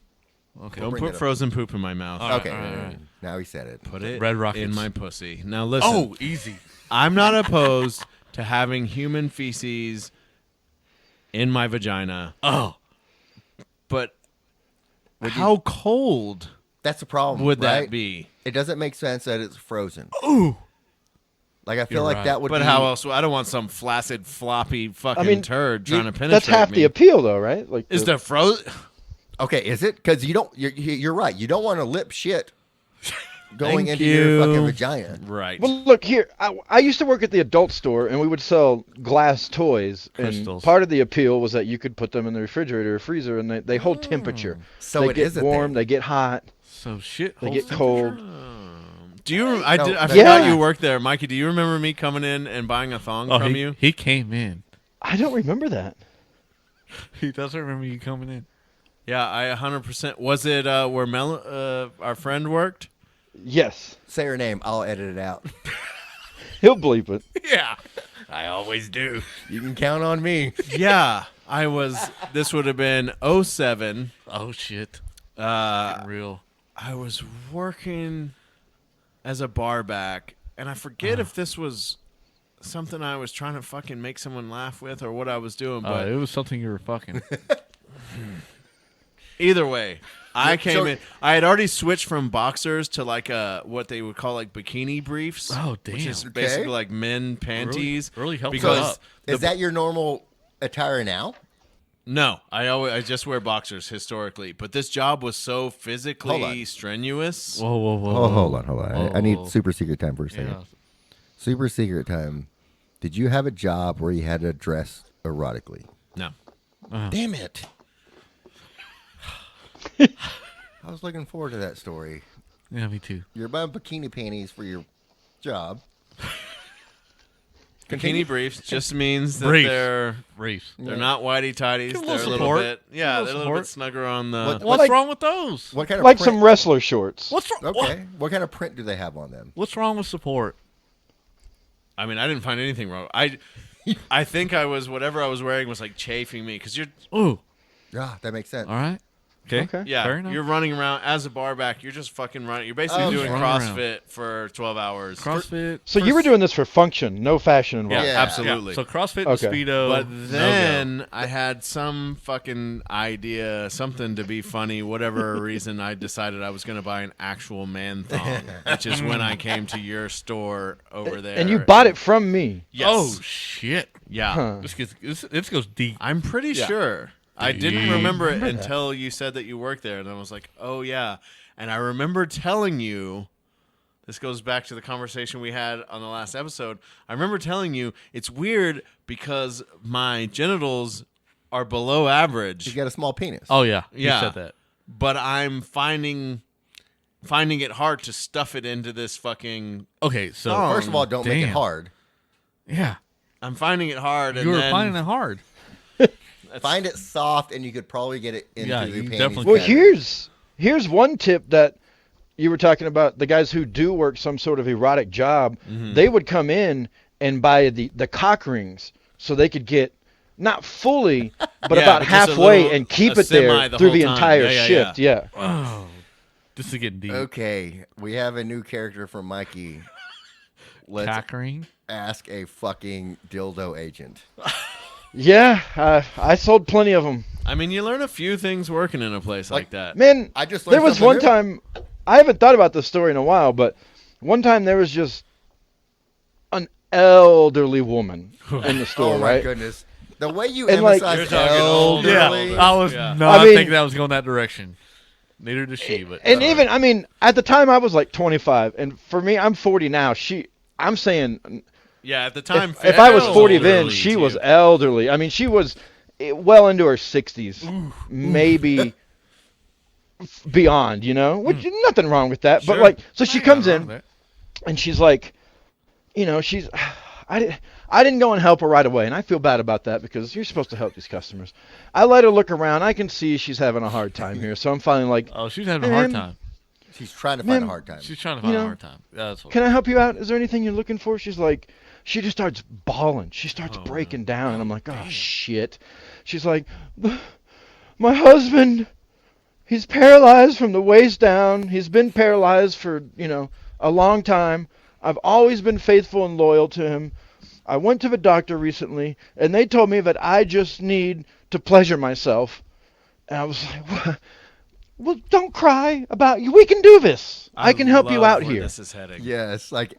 Okay. Don't bring put it up. frozen poop in my mouth. All right, Okay. all right, all right. Now he said it. Put it Red rockets. in my pussy. Now listen. Oh, easy. I'm not opposed to having human feces in my vagina, Oh, but how cold That's the problem. would that right? be? It doesn't make sense that it's frozen. ooh. Like I feel You're like right. that would But be. how else? I don't want some flaccid, floppy fucking I mean, turd trying to penetrate That's half me. the appeal, though, right? Like Is the frozen? Okay, is it? Because you don't. You're right. You don't want to lip shit going Thank into your you. fucking vagina. Right. Well, look here. I used to work at the adult store, and we would sell glass toys. Crystals. And part of the appeal was that you could put them in the refrigerator or freezer, and they hold temperature. So they it get is a warm, thing. they get hot, So shit. they holds get temperature? cold. Do you? I No, did. I that's- forgot Yeah. you worked there, Mikey. Do you remember me coming in and buying a thong Oh, from he, you? he came in. I don't remember that. He doesn't remember you coming in. Yeah, I 100%. Was it where our friend worked? Yes, Say her name. I'll edit it out. he'll bleep it. Yeah, I always do. You can count on me. Yeah, I was. This would have been 07. Oh shit. Uh, Real. I was working as a bar back, and I forget if this was something I was trying to fucking make someone laugh with or what I was doing, but It was something you were fucking. either way, I came so- in. I had already switched from boxers to like what they would call like bikini briefs. Oh, Which is damn. basically Okay. like men panties. really helps because out. Is that your normal attire now? No, I just wear boxers historically, but this job was so Hold physically on. strenuous. Whoa, whoa, whoa. Oh, hold on. Whoa, I need whoa. super secret time for a second. Yeah. Super secret time. Did you have a job where you had to dress erotically? No. Damn it. I was looking forward to that story. Yeah, me too. You're buying bikini panties for your job. Bikini briefs just means that Briefs. they're Briefs. not whitey tighties. Give 'em a They're a little little support. bit. Yeah, Give 'em a they're a little little bit support. snugger on the. What- What's Like- wrong with those? What kind of Like print? some wrestler shorts. What's wrong? Okay. What kind of print do they have on them? What's wrong with support? I mean, I didn't find anything wrong. I think I was whatever I was wearing was like chafing me because you're. Ooh. Ah, that makes sense. All right. Okay. Yeah, Fair enough. you're running around as a barback. You're just fucking running. You're basically Oh, doing running CrossFit for 12 hours. CrossFit. So you were doing this for function, no fashion involved. Yeah, Yeah. absolutely. So CrossFit Okay. and Speedo. But then I had some fucking idea, something to be funny, whatever reason I decided I was going to buy an actual man thong, which is when I came to your store over there. And you bought it from me. Yes. Oh shit! Yeah. Huh. This goes deep. I'm pretty Yeah. sure. I didn't Dude. remember it until you said that you worked there, and I was like, oh, yeah. And I remember telling you, this goes back to the conversation we had on the last episode. I remember telling you, it's weird because my genitals are below average. You got a small penis. Oh yeah. Yeah. You said that. But I'm finding it hard to stuff it into this fucking. Okay, so First of all, don't make it damn. hard. Yeah, I'm finding it hard. you and were then finding it hard. Find it soft, and you could probably get it into Yeah, the you panties. definitely Well, better. here's one tip that you were talking about. The guys who do work some sort of erotic job, they would come in and buy the cock rings so they could get not fully, but Yeah, about but just a halfway little- and keep a it there semi the through whole the time. entire Yeah, yeah, shift. Yeah. Oh, this is getting deep. Okay, we have a new character from Mikey. Let's Cock ring. ask a fucking dildo agent. Yeah, I sold plenty of them. I mean, you learn a few things working in a place like that. Man, I just learned there was something one new. time, I haven't thought about this story in a while, but one time there was just an elderly woman in the store, Oh my right? goodness, the way you And, like- emphasize You're talking old. elderly. Yeah. I was Yeah. not I mean- thinking that was going that direction. Neither does she, but And even, I mean, at the time I was like 25, and for me, I'm 40 now. I'm saying, Yeah, at the time, if I was 40 then, elderly she to was you. elderly. I mean, she was well into her 60s, maybe beyond, which nothing wrong with that. But Sure. like, so she comes in and she's like, I didn't go and help her right away, and I feel bad about that because you're supposed to help these customers. I let her look around. I can see she's having a hard time here, so I'm finally like, Oh, she's having a hard Man. time. She's trying to find a Man, hard time. She's trying to find You a know, hard time. Yeah, that's what. can I help you out? Is there anything you're looking for? She's like, she just starts bawling. She starts Oh, breaking down, and I'm like, oh, shit. She's like, my husband, he's paralyzed from the waist down. He's been paralyzed for, a long time. I've always been faithful and loyal to him. I went to the doctor recently, and they told me that I just need to pleasure myself. And I was like, what? Well, don't cry about you. We can do this. I can help you love out where here. This is heading. Yes, like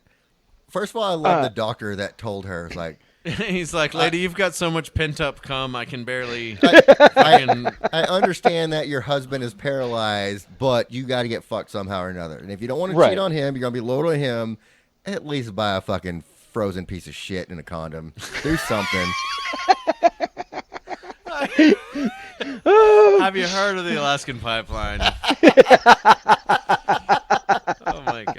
first of all, I love the doctor that told her. It's like He's like, lady, you've got so much pent up cum, I can barely. I understand that your husband is paralyzed, but you got to get fucked somehow or another. And if you don't want to Right. cheat on him, you're gonna be loyal to him. At least buy a fucking frozen piece of shit in a condom. Do something. Have you heard of the Alaskan pipeline? Oh my god.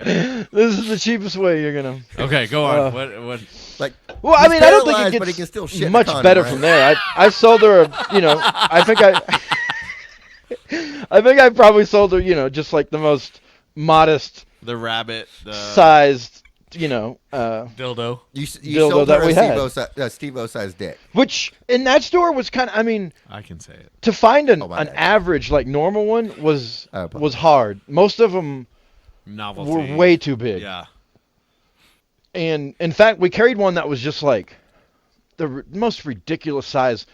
This is the cheapest way you're gonna. Okay, go on. What? Like, Well, I he's mean, I don't think paralyzed, it but he gets can still shit in a much condom, better right? from there. I sold her, I think I probably sold her, just like the most modest The rabbit. The sized, Dildo. You dildo sold that her we had. a Steve-O sized dick. which in that store was kind of, I mean, I can say it. to find an Oh, my bad. average, like normal one was I apologize. hard. Most of them Novelty. were way too big. Yeah. And in fact, we carried one that was just like the most ridiculous size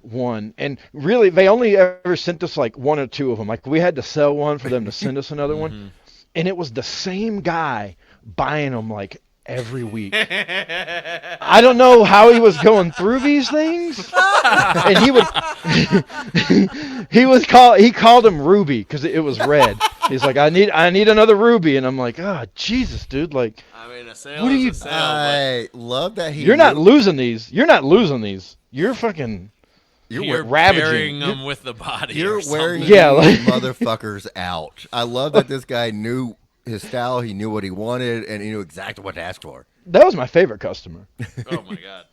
one. And really, they only ever sent us like one or two of them. Like we had to sell one for them to send us another one. And it was the same guy buying them like every week. I don't know how he was going through these things, and he called him Ruby because it was red. He's like, I need another Ruby, and I'm like, oh Jesus, dude, like, I mean, a sale what are is you? a sale. I love that You're not losing these. You're not losing these. You're fucking. You're ravaging. burying them with the body. You're or wearing something. Yeah, like- these motherfuckers out. I love that this guy knew his style. He knew what he wanted, and he knew exactly what to ask for. That was my favorite customer. Oh my god.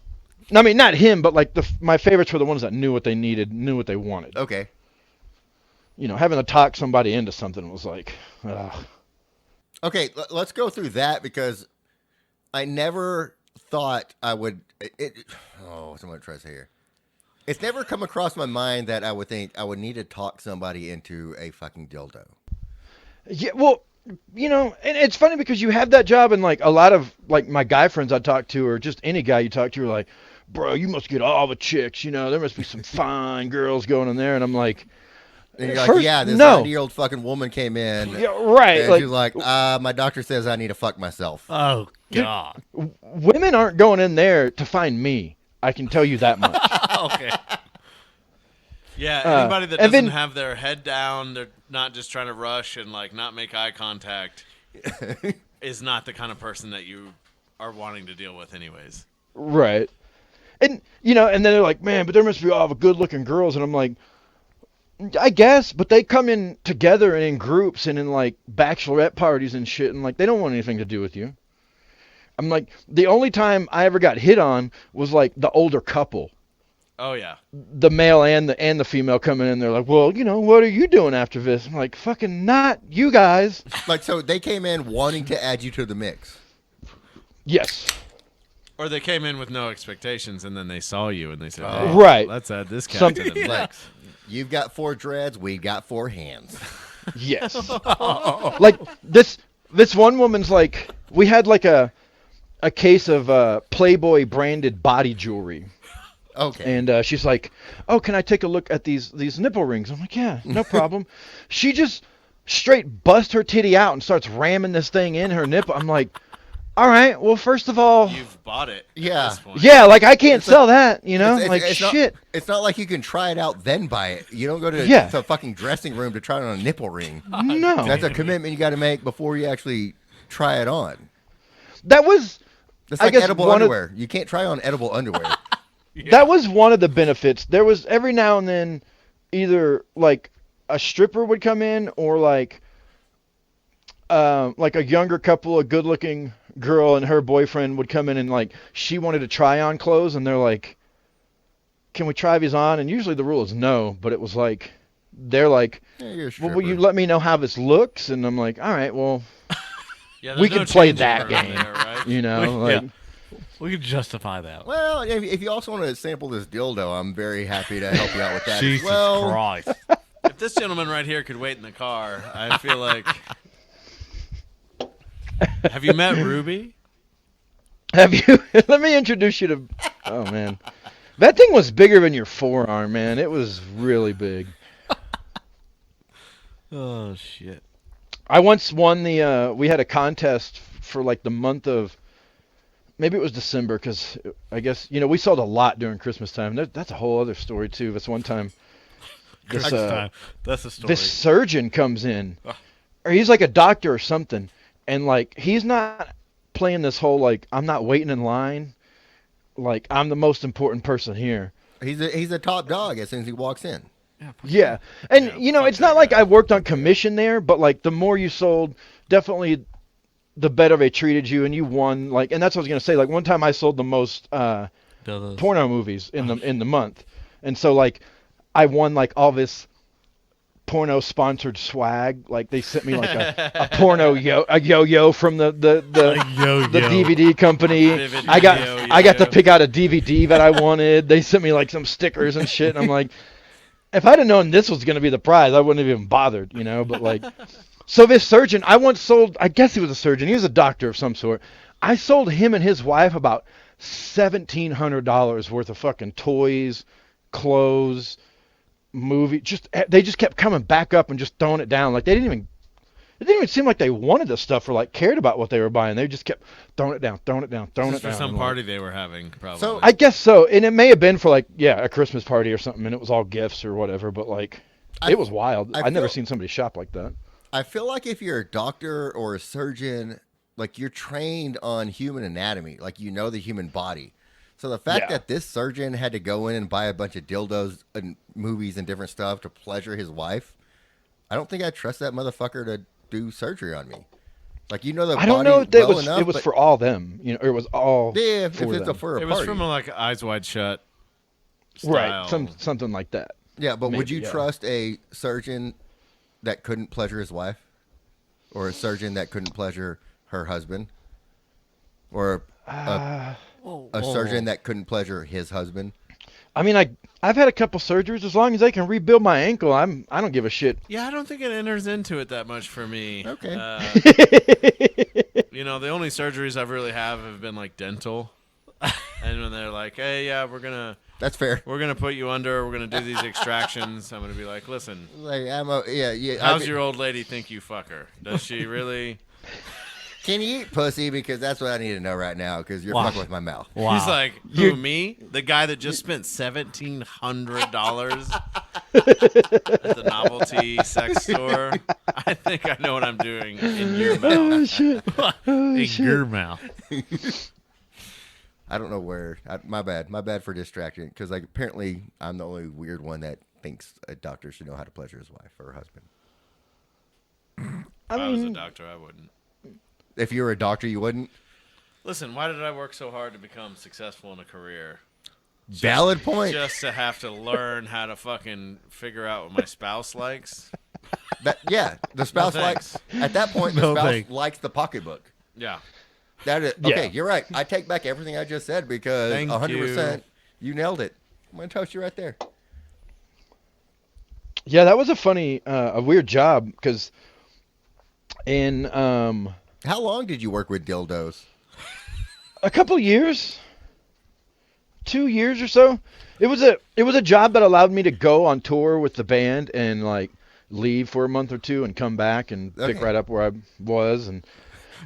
I mean, not him, but like my favorites were the ones that knew what they needed, knew what they wanted. Okay. You know, having to talk somebody into something was like, ugh. Okay, let's go through that because I never thought I would. What's I'm going to try to say here? It's never come across my mind that I would think I would need to talk somebody into a fucking dildo. Yeah, well, you know, and it's funny because you have that job, and like a lot of like my guy friends I talk to, or just any guy you talk to, are like, bro, you must get all the chicks. You know, there must be some fine girls going in there, and I'm like. And you're First, like, yeah, this no. 90-year-old fucking woman came in. Yeah, right. And Like, she's like, my doctor says I need to fuck myself. Oh God. women aren't going in there to find me. I can tell you that much. Okay. Yeah, anybody that and doesn't then- have their head down, they're not just trying to rush and like not make eye contact, is not the kind of person that you are wanting to deal with, anyways. Right. And, you know, and then they're like, man, but there must be all the good-looking girls. And I'm like, I guess, but they come in together and in groups and in, like, bachelorette parties and shit, and, like, they don't want anything to do with you. I'm like, the only time I ever got hit on was, like, the older couple. Oh yeah. The male and the female come in, and they're like, well, you know, what are you doing after this? I'm like, fucking not you guys. Like, so they came in wanting to add you to the mix. Yes. Or they came in with no expectations and then they saw you and they said, Oh. hey, Right. let's add this guy Some- to the mix. Like, you've got 4 dreads, we've got 4 hands. Yes. Like this one woman's like, we had like a case of Playboy branded body jewelry, Okay. and she's like, oh, can I take a look at these nipple rings? I'm like, yeah, no problem. She just straight busts her titty out and starts ramming this thing in her nipple. I'm like, all right, well, first of all, You've bought it. Yeah. At this point. yeah, like I can't sell that, you know, like it's shit. Not, it's not like you can try it out then buy it. You don't go to Yeah. a fucking dressing room to try it on a nipple ring. No, That's a commitment you got to make before you actually try it on. that was. It's I like guess edible one of- underwear. You can't try on edible underwear. That was one of the benefits. There was every now and then either like a stripper would come in or like a younger couple, a good looking girl and her boyfriend would come in and like she wanted to try on clothes and they're like, can we try these on? And usually the rule is no, but it was like, they're like, Yeah, you're a well, will you stripper. let me know how this looks? And I'm like, all right, well, Yeah, We there's no could play changing that room game. there, right? you know, like, We could justify that. Well, if you also want to sample this dildo, I'm very happy to help you out with that Jesus as well. Christ. If this gentleman right here could wait in the car, I feel like. Have you met Ruby? have you, let me introduce you to, oh man, that thing was bigger than your forearm, man. It was really big. Oh shit. I once won we had a contest for like the month of, maybe it was December, because I guess, you know, we sold a lot during Christmas time. That's a whole other story too. This one time, Christmas time. That's a story. this surgeon comes in, or he's like a doctor or something, and like he's not playing this whole like, I'm not waiting in line, like I'm the most important person here. He's a top dog as soon as he walks in. Yeah, and Yeah, you know, fuck it's not that like guy. I worked on commission there, but like the more you sold, definitely the better they treated you, and you won. Like, and that's what I was gonna say. Like one time I sold the most Dildos. porno movies in the month, and so like I won like all this porno sponsored swag. Like they sent me like a porno yo-yo from the Yo-yo. DVD company. Vivid I got yo-yo. to pick out a DVD that I wanted. They sent me like some stickers and shit. And I'm like, if I'd have known this was gonna be the prize, I wouldn't have even bothered, you know. But like, so this surgeon, I once sold. I guess he was a surgeon. He was a doctor of some sort. I sold him and his wife about $1,700 worth of fucking toys, clothes, movie. They just kept coming back up and just throwing it down. Like they didn't even. it didn't even seem like they wanted the stuff or like cared about what they were buying. They just kept throwing it down, throwing it down, throwing Just it for down. some and, like, party they were having, probably. So, I guess so, and it may have been for like a Christmas party or something, and it was all gifts or whatever. But like, it was wild. I've never seen somebody shop like that. I feel like if you're a doctor or a surgeon, like you're trained on human anatomy, like you know the human body. So the fact that this surgeon had to go in and buy a bunch of dildos and movies and different stuff to pleasure his wife, I don't think I trust that motherfucker to do surgery on me. Like, you know the I don't body know if well enough, it was but for all them, or it was all if for it's them. for a it was party. from like Eyes Wide Shut style. Right, something like that. Yeah, but would Maybe, you trust a surgeon that couldn't pleasure his wife? Or a surgeon that couldn't pleasure her husband? Or a surgeon that couldn't pleasure his husband? I mean, I've had a couple surgeries. As long as they can rebuild my ankle, I don't give a shit. Yeah, I don't think it enters into it that much for me. Okay. You know, the only surgeries I've really have been like dental. And when they're like, hey, yeah, That's fair. we're gonna put you under, we're gonna do these extractions, I'm gonna be like, listen, Like, yeah. how's your old lady think you fuck her? Does she really? Can you eat pussy? Because that's what I need to know right now. Because you're fucking with my mouth. Wow. He's like, who, me? The guy that just spent $1,700 at the novelty sex store? I think I know what I'm doing in your mouth. Shit. In your mouth. I don't know where. My bad for distracting. Because like apparently I'm the only weird one that thinks a doctor should know how to pleasure his wife or her husband. If I was a doctor, I wouldn't. If you were a doctor, you wouldn't. Listen, why did I work so hard to become successful in a career? Valid point. Just to have to learn how to fucking figure out what my spouse likes. The spouse likes. At that point, the No spouse thanks. likes the pocketbook. Yeah. That is okay. Yeah. You're right. I take back everything I just said because Thank 100% you nailed it. I'm gonna toast you right there. Yeah, that was a weird job because in How long did you work with dildos? a couple years, 2 years or so. It was a job that allowed me to go on tour with the band and like leave for a month or two and come back and pick Okay. right up where I was.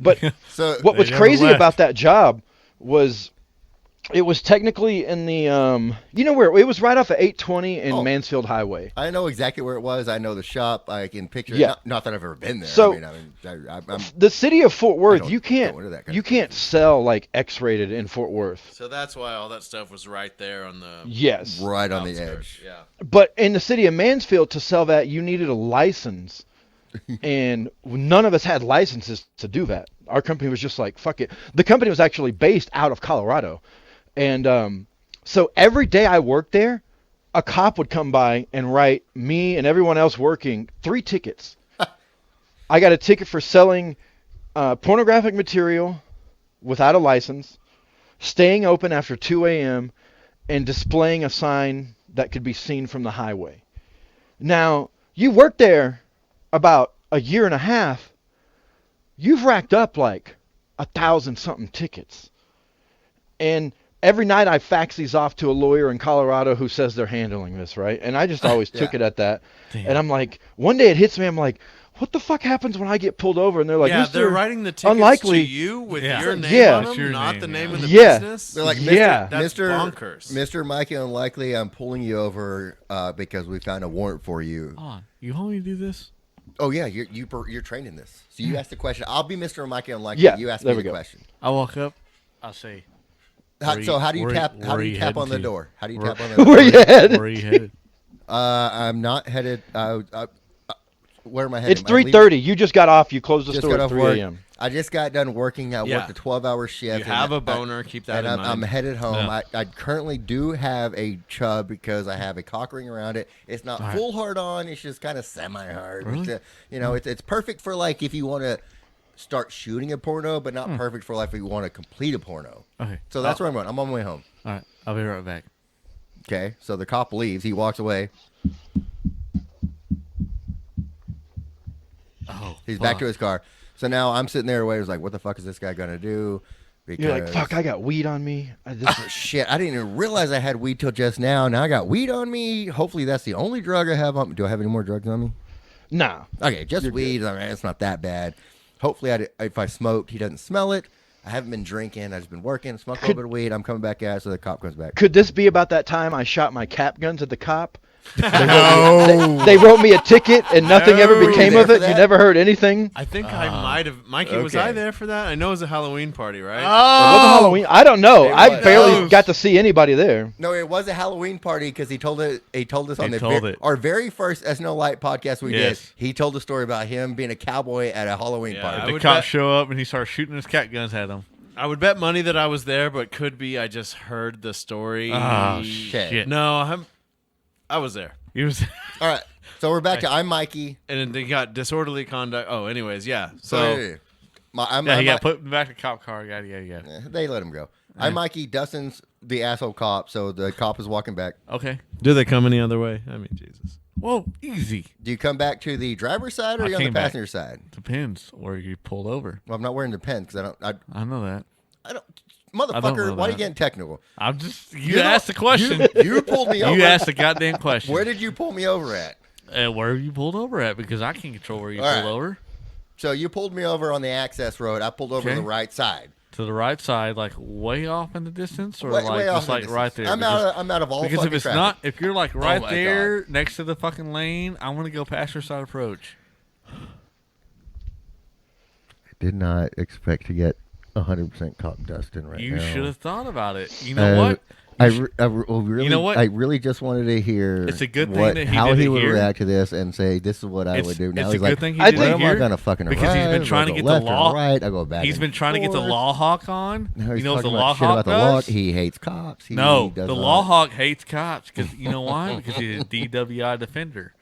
But So what was never crazy left. about that job was it was technically in the where it was right off of 820 and Oh. Mansfield Highway. I know exactly where it was. I know the shop. I can picture. Yeah. Not that I've ever been there. So- I'm The city of Fort Worth, don't- you don't go to that kind you of can't sell like X-rated in Fort Worth. So that's why all that stuff was right there on the Yes. right on the outskirts. edge. Yeah. But in the city of Mansfield, to sell that, you needed a license, and none of us had licenses to do that. Our company was just like, fuck it. The company was actually based out of Colorado, and so every day I worked there, a cop would come by and write me and everyone else working 3 tickets. I got a ticket for selling pornographic material without a license, staying open after 2 a.m., and displaying a sign that could be seen from the highway. Now, you worked there about a year and a half, you've racked up like 1,000-something tickets. And every night I fax these off to a lawyer in Colorado who says they're handling this, right? And I just always took it at that. Damn. And I'm like, one day it hits me, I'm like, what the fuck happens when I get pulled over? And they're like, yeah, "Mr. they're writing the tickets unlikely." to you with Yeah. your name Yeah. on That's them, your not name, the yeah. name of the Yeah. business. They're like, Yeah. That's Mr. bonkers. Mr. Mikey Unlikely, I'm pulling you over because we found a warrant for you. Hold on. You want me to do this? Oh yeah, you're trained in this. So you ask the question. I'll be Mr. Mikey Unlikely. Yeah, You ask there me we the go. question. I walk up. I'll say, How do you tap? How where do are you you tap on heading the to? door? How do you Where- tap on the door? Where you headed? where are you headed? I'm not headed. Where am I headed? It's 3:30. You just got off. You closed the Just store got at off 3 work. a.m. I just got done working. I Yeah. worked a 12-hour shift. You have and a boner. Keep that and in I'm mind. headed home. Yeah. I currently do have a chub because I have a cock ring around it. It's not full hard on. It's just kind of semi-hard. Really? It's perfect for like if you want to start shooting a porno, but not perfect for like if you want to complete a porno. Okay. So that's where I'm going. I'm on my way home. All right. I'll be right back. Okay. So the cop leaves. He walks away. Oh. He's back to his car. So now I'm sitting there waiting. Like, what the fuck is this guy gonna do? Because You're like, fuck, I got weed on me. shit, I didn't even realize I had weed till just now. Now I got weed on me. Hopefully that's the only drug I have on. Do I have any more drugs on me? Nah. Okay, just You're weed. All right, it's not that bad. Hopefully, if I smoked, he doesn't smell it. I haven't been drinking. I've just been working, smoked a little bit of weed. I'm coming back out, so the cop comes back. Could this be about that time I shot my cap guns at the cop? No. They wrote me a ticket and nothing ever No. became Were you of there it. for You that? never heard anything. I think I might have. Mikey, was I okay. there for that? I know it was a Halloween party, right? It wasn't Halloween. I don't know. It I was. barely got to see anybody there. No, it was a Halloween party because he told us on He told it. our very first SnL Light podcast we Yes. did. He told a story about him being a cowboy at a Halloween Yeah, party. I The would cops bet- show up and he starts shooting his cat guns at them. I would bet money that I was there, but could be I just heard the story. Oh, shit. shit. No, I was there. He was. All right, so we're back to I'm Mikey. And then they got disorderly conduct. Oh, anyways, yeah. So So Yeah, he got put in the back of the cop car. Yeah. they let him go. I'm Mikey. Dustin's the asshole cop, so the cop is walking back. Okay. do they come any other way? I mean, Jesus. Whoa, easy. Do you come back to the driver's side or I are you on the came back. passenger side? Depends where you pulled over. Well, I'm not wearing the pen because I know that. I don't. I don't Motherfucker, know why are you that. getting technical? I'm just. You You know- asked the question. You pulled me over. You asked the goddamn question. Where did you pull me over at? Where you pulled over at? Because I can't control where you All pulled right. over. So you pulled me over on the access road. I pulled over Okay. on the right side. To the right side, like way off in the distance, or Way like off just in the like right distance. there. I'm out of all because fucking if it's traffic. not, if you're like right my there next to the fucking lane, I'm gonna go passenger side approach. I did not expect to get 100% cop Dustin right You now. should have thought about it. You know what? Really, You know what? I really just wanted to hear It's a good thing that he how did he it would here. react to this and say, this is what I would do. Now it's he's a like, good thing he I did where it am here I going to fucking because he's been arrive? trying to I'll get go the left or law. right. I go back He's and been trying to get the forth. law hawk on. Now he's You know what the talking law about shit hawk about the law. does? He hates cops. No, does the not- law hawk hates cops because you know why? Because he's a DWI defender,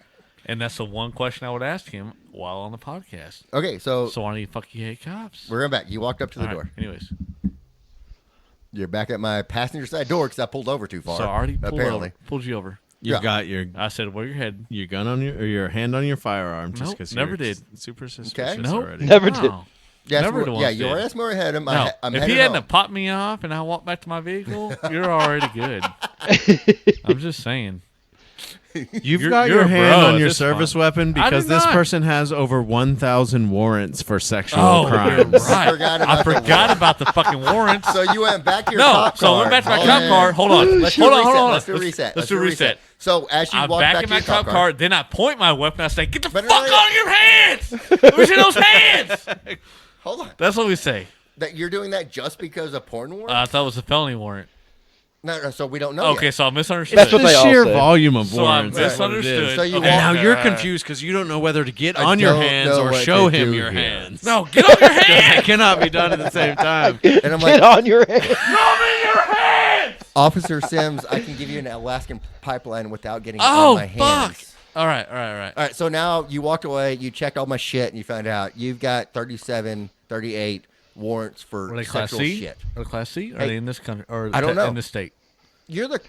and that's the one question I would ask him while on the podcast. Okay, so So why do you fuck you hate cops? we're going back. You walked up to the All door. right, anyways, You're back at my passenger side door because I pulled over too far. so I already apparently. pulled you over. You've Yeah. got your I said, "Where your head?" gun on your hand on your firearm just Nope, because never did. super suspicious No, already. Never did. No. Yes, Never more- the yeah, ones you did. are asking more ahead. I'm No, I'm if headed he hadn't home. have popped me off and I walked back to my vehicle, you're already good. I'm just saying. You've You're- got you're your a hand bro on at your this service point. weapon I because did this not. person has over 1,000 warrants for sexual Oh, crimes. you're right. Forgot about I the forgot about the fucking warrants. So you went back to your No, cop so I car. went back to my Hold cop on. car. Hold on. Let's do Hold a on, hold reset. on. Let's do a reset. Let's do a reset. So as you I'm walk back back in to my your cop cop car. Then I point my weapon. I say, "Get the But fuck no, out of your hands! Let me see those hands." Hold on. That's what we say. That you're doing that just because of porn warrant? I thought it was a felony warrant. No, so we don't know. Okay, yet. so I misunderstood. That's what the they all sheer say. volume of So I warrants. is what it is. misunderstood. So you Okay. And now you're Uh, confused because you don't know whether to get I on your don't hands know or what show to him do your here. hands. No, get on your It hands. cannot be done at the same time. And I'm like, Get on your head. Show me your hands. Officer Sims, I can give you an Alaskan pipeline without getting Oh, on my hands. fuck. All right. All right, so now you walked away, you checked all my shit, and you found out you've got 37, 38 warrants for Are they class sexual C? shit. Are they class C? Or are Hey, they in this country? Or I don't know. in this state? You're the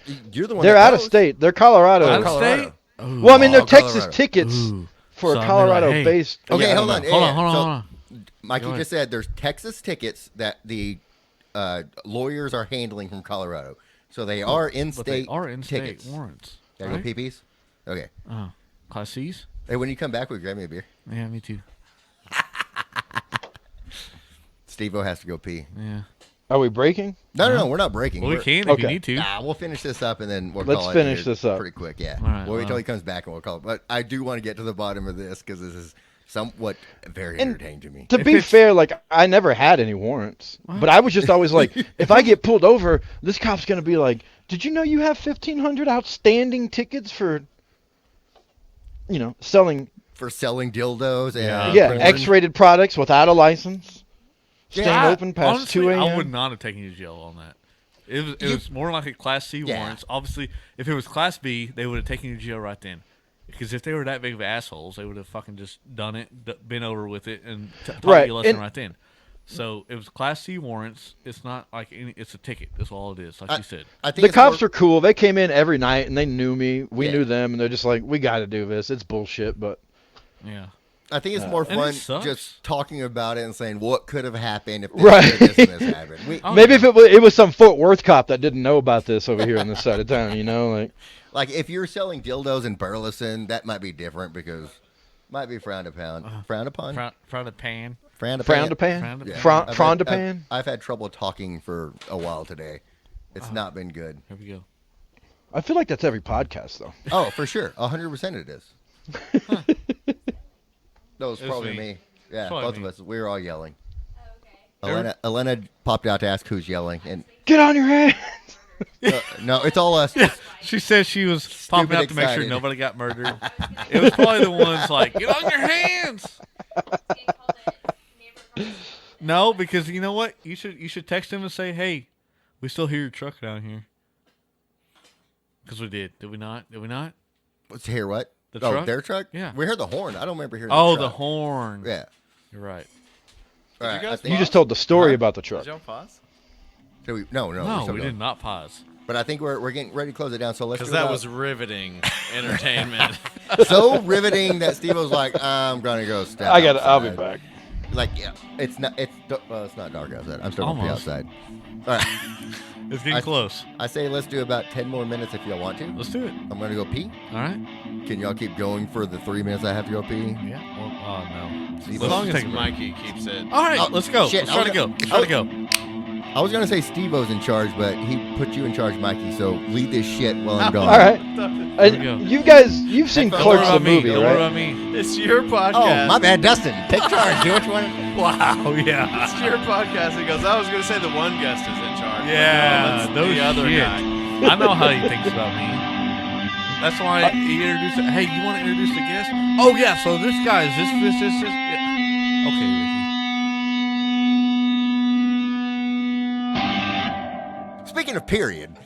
one. They're that out of goes. state. They're Colorado. Out of Colorado. state? Ooh. Well, I mean, they're Oh, Texas Colorado. tickets Ooh. for So a I'm Colorado-based. Okay, Yeah, hold I on. don't Hold know. on, hold on, So, hold on. Mikey Go ahead. just said there's Texas tickets that the lawyers are handling from Colorado. So they are But they in-state are in-state tickets. warrants. There right? you go, PPs. Okay. Oh, class C's? Hey, when you come back, will you grab me a beer? Yeah, me too. Steve-O has to go pee. Yeah. Are we breaking? No, we're not breaking. Well, we We're- can if you Okay. need to. Nah, we'll finish this up and then we'll Let's call it finish here this up. pretty quick. Yeah, All right, we'll wait till well. he comes back and we'll call it. But I do want to get to the bottom of this because this is somewhat very And entertaining to me. To If be it's- fair, like I never had any warrants, but I was just always like, if I get pulled over, this cop's gonna be like, "Did you know you have 1,500 outstanding tickets for, selling For selling dildos and yeah porn. X-rated products without a license, staying Yeah, open past Honestly, 2 a.m." I would not have taken you to jail on that. It was more like a Class C Yeah. warrants. Obviously, if it was Class B, they would have taken you to jail right then. Because if they were that big of assholes, they would have fucking just done it, been over with it, and taught Right, you a lesson and- right then. So it was Class C warrants. It's not like it's a ticket. That's all it is, like you said. I think The it's cops more- are cool. They came in every night and they knew me. We Yeah. knew them, and they're just like, "We got to do this. It's bullshit." But Yeah. I think it's more And it fun sucks. just talking about it and saying what could have happened if this, Right. this and this happened. Oh, maybe yeah. if it was some Fort Worth cop that didn't know about this over here on this side of town, like Like if you're selling dildos in Burleson, that might be different because Might be frowned upon. Frowned upon? Frowned upon. Frowned upon? Frowned upon? Yeah. Frowned upon? I've had trouble talking for a while today. It's not been good. Here we go. I feel like that's every podcast, though. Oh, for sure. 100% it is. Huh. No, it's It was probably me. me. Yeah, Probably both me. of us. We were all yelling. Okay. Elena popped out to ask who's yelling. And Get on your hands! no, it's all us. Yeah, she said she was popping out to make sure excited. nobody got murdered. It was probably the ones like, get on your hands. No, because you know what? You should text him and say, hey, we still hear your truck down here. Because we did. Did we not? Did we not? Let's hear what? The Oh, truck? their truck? Yeah. We heard the horn. I don't remember hearing Oh, the the truck. horn. Yeah. You're right. All right, you guys I think- You just told the story Huh? about the truck. Did y'all pause? No, No, still we going. did not pause. But I think we're getting ready to close it down. So let's. Because do that about- was riveting entertainment. so riveting that Steve was like, "I'm gonna go step." I'll be outside." back. Like, yeah, it's not dark outside. I'm still gonna be Almost. outside. All right, It's getting close. I say let's do about 10 more minutes if y'all want to. Let's do it. I'm gonna go pee. All right. Can y'all keep going for the 3 minutes I have to go pee? Yeah. Well, oh, no. Steve, As long Let's as take a break. Mikey keeps it. All right. Oh, let's go. shit, Let's try to go. Let's try to go. I was gonna say Steve-O's in charge, but he put you in charge, Mikey. So lead this shit while I'm gone. All right. we go. And you guys, you've seen Don't Clerks Don't the worry movie, about me. Don't worry right? about me. It's your Oh, podcast. my bad, Dustin. Take charge. Do what you want. Wow. Yeah. It's your podcast. He goes, I was going to say the one guest is in charge. Yeah. But No no, that's the other shit. guy. I know how he thinks about me. That's why he introduced it. Hey, you want to introduce the guest? Oh, yeah. So this guy is this. Yeah. Okay, Ricky. Speaking of period,